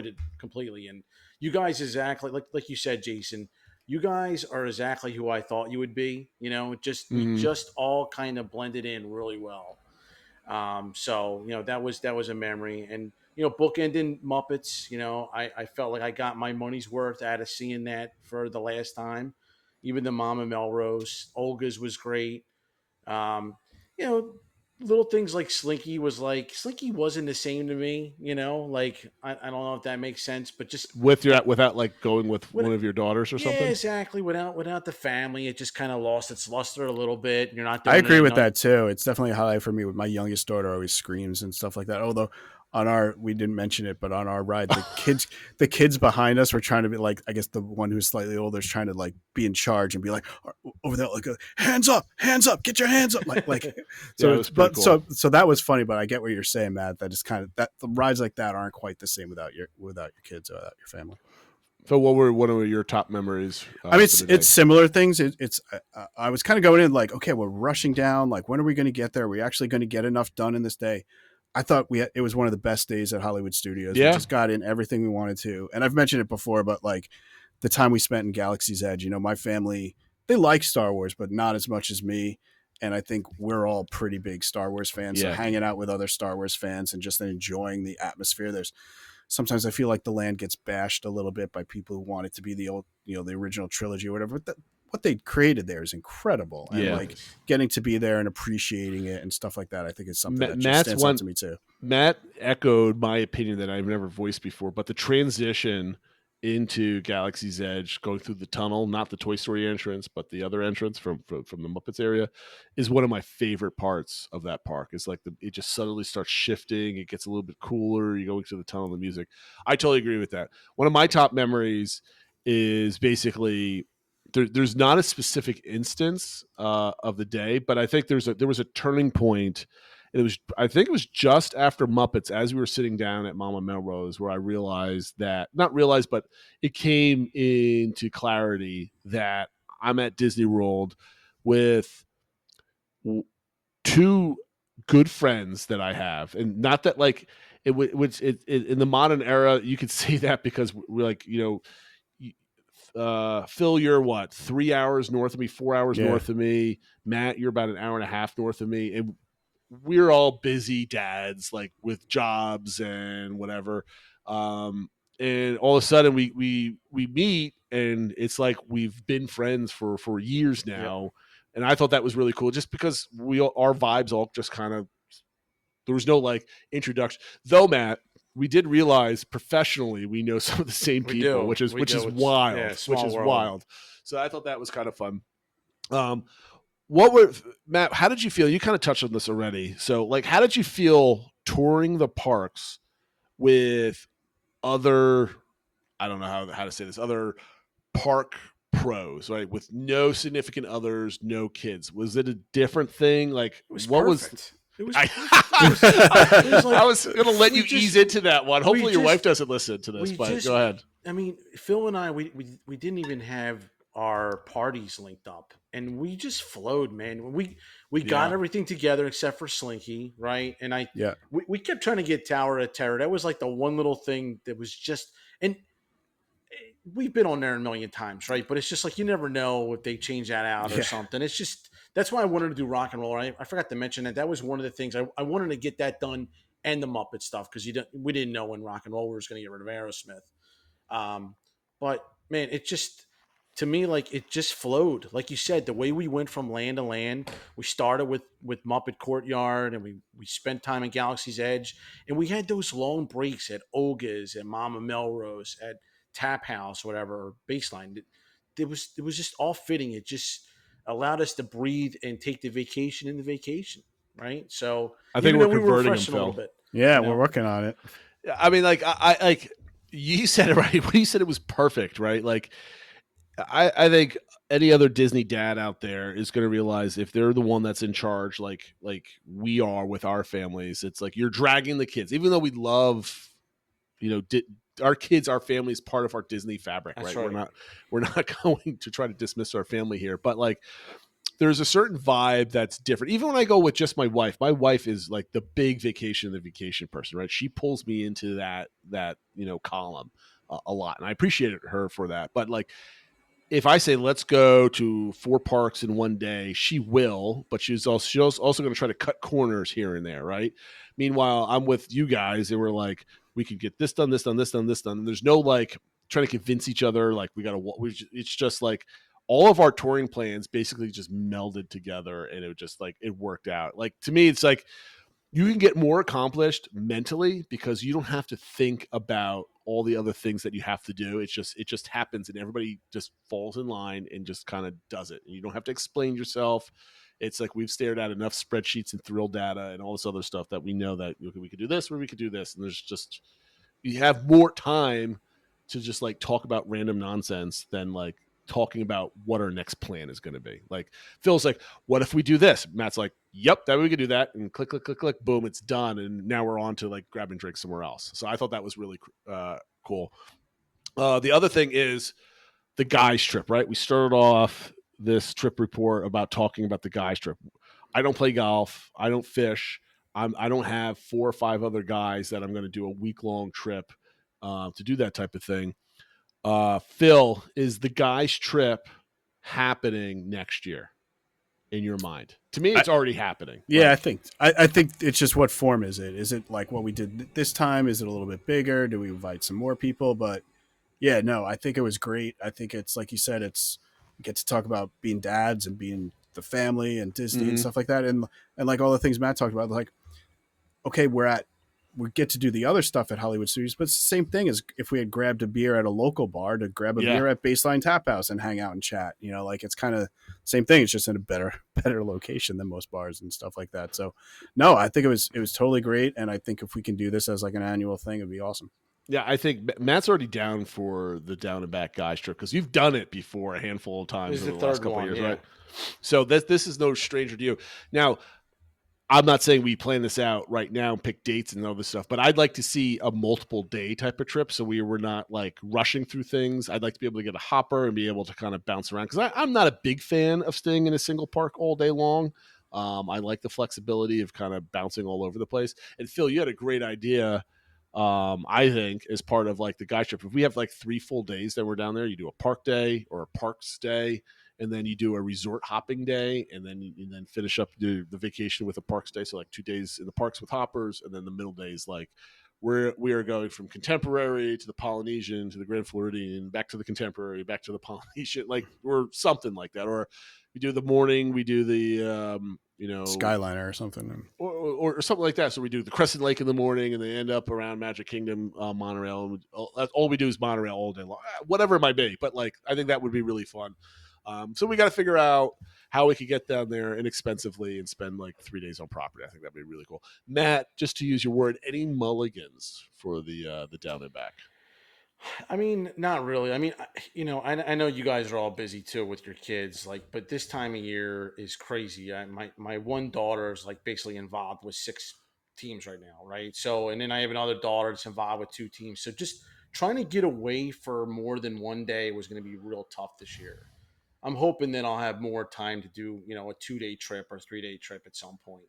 it completely. And you guys exactly like you said, Jason, you guys are exactly who I thought you would be. We just all kind of blended in really well. So that was a memory. And bookending Muppets, I felt like I got my money's worth out of seeing that for the last time. Even the Mama Melrose, Olga's was great. Little things like Slinky wasn't the same to me, like I don't know if that makes sense, but just without like going with one of your daughters or something. Yeah, exactly. Without the family, it just kind of lost its luster a little bit. You're not doing I agree with that too. It's definitely a highlight for me. With my youngest daughter always screams and stuff like that. Although we didn't mention it, but on our ride, the kids behind us were trying to be like, I guess the one who's slightly older is trying to like be in charge and be like over there, like hands up, get your hands up, like. So, cool. so that was funny, but I get what you're saying, Matt. That is kind of that the rides like that aren't quite the same without your kids or without your family. So what were one of your top memories? I mean, for the day? it's similar things. I was kind of going in like, okay, we're rushing down. Like, when are we going to get there? Are we actually going to get enough done in this day? I thought it was one of the best days at Hollywood Studios. We Yeah. just got in everything we wanted to. And I've mentioned it before, but like the time we spent in Galaxy's Edge, my family, they like Star Wars, but not as much as me. And I think we're all pretty big Star Wars fans. So Yeah. hanging out with other Star Wars fans and just enjoying the atmosphere. Sometimes I feel like the land gets bashed a little bit by people who want it to be the old, the original trilogy or whatever. But what they created there is incredible. And like getting to be there and appreciating it and stuff like that, I think is something that just stands out to me too. Matt echoed my opinion that I've never voiced before, but the transition into Galaxy's Edge, going through the tunnel, not the Toy Story entrance, but the other entrance from the Muppets area, is one of my favorite parts of that park. It's like it just suddenly starts shifting. It gets a little bit cooler. You go into the tunnel, the music. I totally agree with that. One of my top memories is basically there's not a specific instance of the day, but I think there was a turning point. I think it was just after Muppets, as we were sitting down at Mama Melrose, where I realized but it came into clarity that I'm at Disney World with two good friends that I have, and not that like which in the modern era you could say that because we're like Phil, you're what, 3 hours north of me, 4 hours north of me. Matt, you're about an hour and a half north of me, and we're all busy dads, like with jobs and whatever. And all of a sudden we meet, and it's like we've been friends for years now. Yep. And I thought that was really cool, just because our vibes all just kind of, there was no like introduction. Though, Matt, we did realize professionally we know some of the same people, which is wild. Yeah, which is world. wild. So I thought that was kind of fun. Matt, how did you feel? You kind of touched on this already. So, like, how did you feel touring the parks with other, I don't know how to say this, other park pros, right? With no significant others, no kids. Was it a different thing? Like, what perfect. It was. I was going to let you ease into that one. Hopefully, your wife doesn't listen to this, but go ahead. I mean, Phil and I, we didn't even have our parties linked up, and we just flowed, man. We got everything together except for Slinky, right? And we kept trying to get Tower of Terror. That was like the one little thing that was just, and we've been on there a million times, right? But it's just like you never know if they change that out or something. It's just, that's why I wanted to do Rock and Roll. Right? I forgot to mention that was one of the things I wanted to get that done, and the Muppet stuff, because we didn't know when Rock and Roll was going to get rid of Aerosmith. But man, it just, to me, like, it just flowed. Like you said, the way we went from land to land, we started with Muppet Courtyard, and we spent time in Galaxy's Edge, and we had those long breaks at Olga's, at Mama Melrose, at Tap House, whatever, Baseline. It was just all fitting. It just allowed us to breathe and take the vacation in the vacation, right? So I think we were refreshing a little bit. Yeah, we're working on it. I mean, like, I like, you said it right when you said it was perfect, right? Like, I think any other Disney dad out there is going to realize, if they're the one that's in charge, like we are with our families, it's like you're dragging the kids, even though we love, our kids, our family is part of our Disney fabric, right? We're not going to try to dismiss our family here, but like, there's a certain vibe that's different. Even when I go with just my wife is like the big vacation person, right? She pulls me into that column a lot, and I appreciate her for that. But like, if I say let's go to 4 parks in one day, she will, but she's also going to try to cut corners here and there, right? Meanwhile, I'm with you guys, and we're like, we could get this done, this done, this done, this done. And there's no like trying to convince each other like it's just like all of our touring plans basically just melded together, and it worked out. Like, to me, it's like you can get more accomplished mentally because you don't have to think about all the other things that you have to do. It just happens, and everybody just falls in line and just kind of does it. And you don't have to explain yourself. It's like we've stared at enough spreadsheets and thrill data and all this other stuff that we know that we could do this or we could do this. And there's just, you have more time to just like talk about random nonsense than like talking about what our next plan is going to be. Like, Phil's like, what if we do this? Matt's like, yep, that way we could do that. And click, click, click, click, boom, it's done. And now we're on to like grabbing drinks somewhere else. So I thought that was really cool. The other thing is the guys trip, right? We started off this trip report about talking about the guys trip. I don't play golf. I don't fish. I don't have 4 or 5 other guys that I'm going to do a week-long trip to do that type of thing. Phil, is the guys trip happening next year in your mind? To me, it's already happening. Yeah, Like, I think it's just what form is it? Is it like what we did this time? Is it a little bit bigger? Do we invite some more people? But yeah, no, I think it was great. I think it's like you said, it's we get to talk about being dads and being the family and Disney and stuff like that, and like all the things Matt talked about. Like, okay, we get to do the other stuff at Hollywood Studios, but it's the same thing as if we had grabbed a beer at a local bar to grab a beer at Baseline Tap House and hang out and chat. You know, like it's kind of same thing. It's just in a better location than most bars and stuff like that. So, no, I think it was totally great, and I think if we can do this as like an annual thing, it'd be awesome. yeah, I think Matt's already down for the down and back guys trip because you've done it before a handful of times over the last couple of years, right? So this is no stranger to you. Now, I'm not saying we plan this out right now and pick dates and all this stuff, but I'd like to see a multiple day type of trip so we were not like rushing through things. I'd like to be able to get a hopper and be able to kind of bounce around because I'm not a big fan of staying in a single park all day long. I like the flexibility of kind of bouncing all over the place. And Phil, you had a great idea. I think as part of like the guy trip, if we have like 3 full days that we're down there, you do a park day or a parks day, and then you do a resort hopping day, and then finish up the vacation with a parks day. So like 2 days in the parks with hoppers, and then the middle days like we are going from contemporary to the Polynesian to the Grand Floridian, back to the contemporary, back to the Polynesian, like or something like that. Or we do the morning, we do the Skyliner or something, or something like that. So we do the Crescent Lake in the morning, and they end up around Magic Kingdom, Monorail. And that's all we do is Monorail all day long, whatever it might be. But like, I think that would be really fun. So we got to figure out how we could get down there inexpensively and spend like 3 days on property. I think that'd be really cool. Matt, just to use your word, any mulligans for the down and back? I mean, not really. I mean, I know you guys are all busy too with your kids, like, but this time of year is crazy. My one daughter is like basically involved with 6 teams right now, right? So, and then I have another daughter that's involved with 2 teams. So, just trying to get away for more than one day was going to be real tough this year. I'm hoping that I'll have more time to do, a 2-day trip or 3-day trip at some point.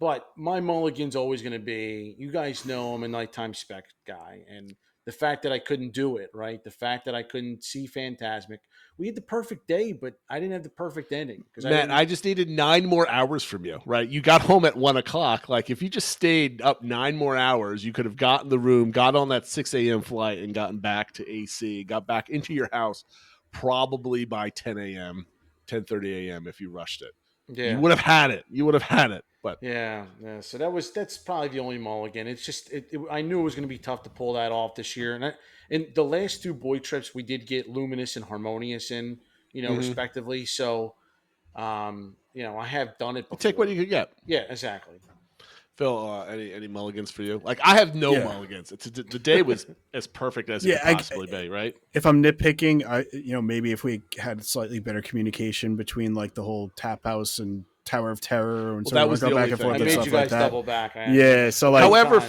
But my mulligan's always going to be, you guys know I'm a nighttime spec guy. And the fact that I couldn't do it, right? The fact that I couldn't see Phantasmic. We had the perfect day, but I didn't have the perfect ending. Matt, I just needed 9 more hours from you, right? You got home at 1 o'clock. Like, if you just stayed up 9 more hours, you could have gotten the room, got on that 6 a.m. flight, and gotten back to AC, got back into your house probably by 10 a.m., 10:30 a.m. if you rushed it. Yeah. You would have had it. But yeah. So that's probably the only mulligan. It's just I knew it was going to be tough to pull that off this year. And the last 2 boy trips we did get Luminous and Harmonious in, respectively. So, I have done it before. Take what you could get. Yeah, exactly. Phil, any mulligans for you? Like, I have no mulligans. The day was as perfect as it could possibly be, right? If I'm nitpicking, maybe if we had slightly better communication between like the whole Tap House and Tower of Terror and that was go the back only and thing. forth. I and made stuff you guys like that. double back. Yeah. So like,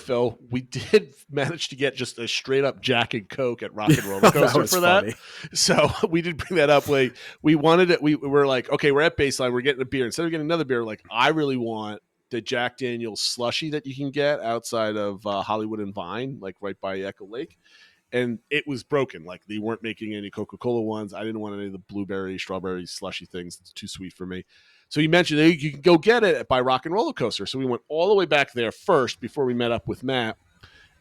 Phil, we did manage to get just a straight up Jack and Coke at Rock and Roller Coaster for funny. that. So we did bring that up. We wanted it. We were like, okay, we're at Baseline. We're getting a beer. Instead of getting another beer, like, I really want the Jack Daniel's slushy that you can get outside of Hollywood and Vine, like right by Echo Lake. And it was broken. Like, they weren't making any Coca-Cola ones. I didn't want any of the blueberry, strawberry, slushy things. It's too sweet for me. So you mentioned you can go get it by Rock and Roller Coaster. So we went all the way back there first before we met up with Matt.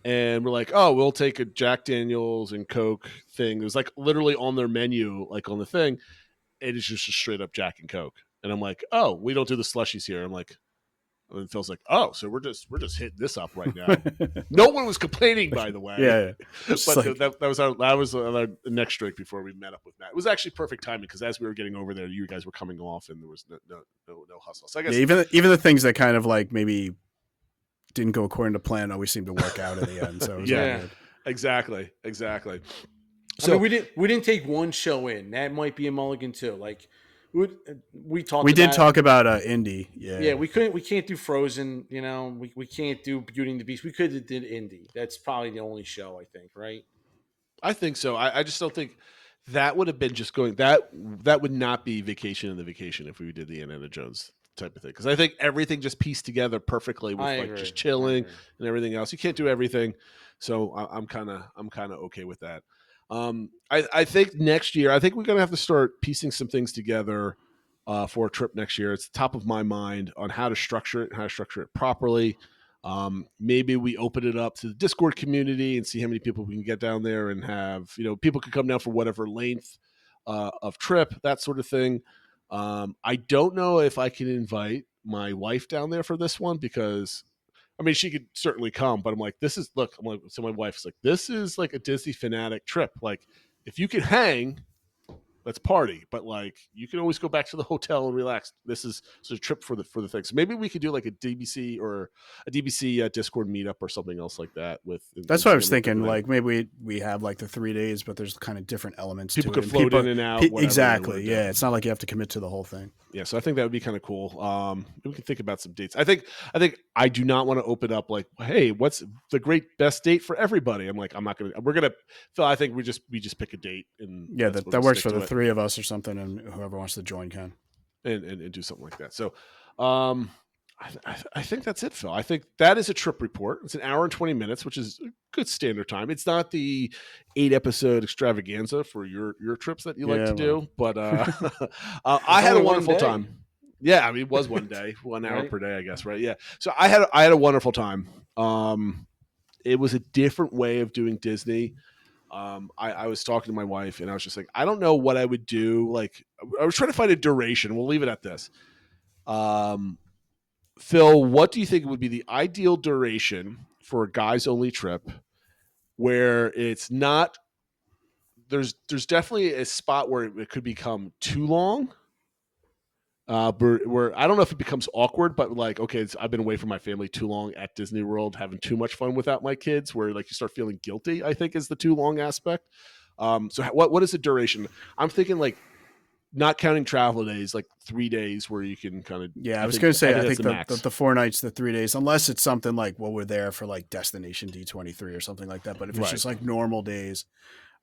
And we're like, oh, we'll take a Jack Daniels and Coke thing. It was like literally on their menu, like on the thing. It is just a straight up Jack and Coke. And I'm like, oh, we don't do the slushies here. I'm like, and Phil's like, oh, so we're just hitting this up right now. No one was complaining, by the way. Yeah. But like, that was our next drink before we met up with Matt. It was actually perfect timing because as we were getting over there, you guys were coming off, and there was no hustle. So I guess even the things that kind of like maybe didn't go according to plan always seemed to work out in the end. So it was all good. Exactly. So I mean, we didn't take one show in. That might be a mulligan too. Like, we talked. We did talk about Indy. Yeah. We can't do Frozen. We can't do Beauty and the Beast. We could have did Indy. That's probably the only show, I think. Right. I think so. I just don't think that would have been just going that would not be Vacation in the Vacation if we did the Indiana Jones type of thing, because I think everything just pieced together perfectly with I like agree. just chilling I agree. and everything else. You can't do everything, so I'm kind of okay with that. I think next year, I think we're gonna have to start piecing some things together for a trip next year. It's top of my mind on how to structure it and how to structure it properly. Maybe we open it up to the Discord community and see how many people we can get down there and have, people can come down for whatever length of trip, that sort of thing. I don't know if I can invite my wife down there for this one because, I mean, she could certainly come, but I'm like, I'm like, so my wife's like, this is like a Disney fanatic trip. Like, if you can hang, let's party, but like you can always go back to the hotel and relax. This is sort of trip for the thing. So maybe we could do like a DBC or a DBC Discord meetup or something else like that. That's what I was thinking. Like maybe we have like the 3 days, but there's kind of different elements. People to could it. float in and out. Exactly. Yeah, it's not like you have to commit to the whole thing. Yeah, so I think that would be kind of cool. We can think about some dates. I think I do not want to open up like, hey, what's the best date for everybody? I'm like, we're gonna. Phil, I think we just pick a date and that works for the three of us or something, and whoever wants to join can and do something like that. So, I think that's it, Phil. I think that is a trip report. It's an hour and 20 minutes, which is a good standard time. It's not the 8-episode extravaganza for your trips that you like to do, but I had a wonderful time. Yeah, I mean, it was one day, 1 hour per day, I guess, right? Yeah. So I had a wonderful time. It was a different way of doing Disney. I was talking to my wife and I was just like, I don't know what I would do. Like, I was trying to find a duration. We'll leave it at this. Phil, what do you think would be the ideal duration for a guys only trip where it's not, there's definitely a spot where it could become too long. Where I don't know if it becomes awkward, but like, okay, I've been away from my family too long at Disney World, having too much fun without my kids, where like you start feeling guilty, I think is the too long aspect. So what is the duration? I'm thinking like, not counting travel days, like 3 days where you can kind of. Yeah, I was going to say, I think the 4 nights, the 3 days, unless it's something like, well, we're there for like Destination D23 or something like that. But if it's just like normal days,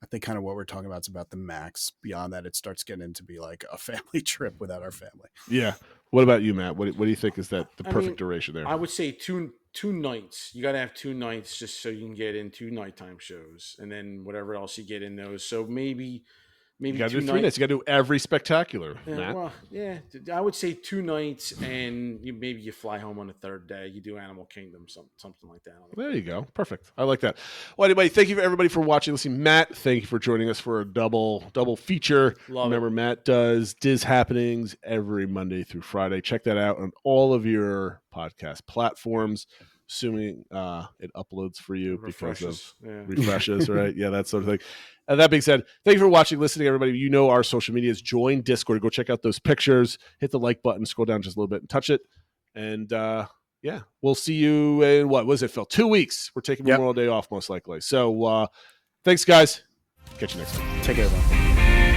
I think kind of what we're talking about is about the max. Beyond that, it starts getting into be like a family trip without our family. Yeah. What about you, Matt? What do you think is the perfect duration there? I would say two nights. You got to have 2 nights just so you can get in 2 nighttime shows, and then whatever else you get in those. So maybe you got to do 3 nights. You got to do every spectacular. Yeah, Matt. well, yeah, I would say 2 nights, and maybe you fly home on the 3rd day. You do Animal Kingdom, something like that. There you go. Perfect. I like that. Well, anyway, thank you for everybody for watching. Listening, Matt, thank you for joining us for a double feature. Remember, Matt does Dizhappenings every Monday through Friday. Check that out on all of your podcast platforms, assuming it uploads for you because of refreshes, right? Yeah, that sort of thing. That being said, thank you for watching, listening, everybody. You know our social medias. Join Discord. Go check out those pictures. Hit the like button. Scroll down just a little bit and touch it. And yeah, we'll see you in what was it, Phil? 2 weeks. We're taking Memorial Day off most likely. So thanks, guys. Catch you next time. Take care, everyone.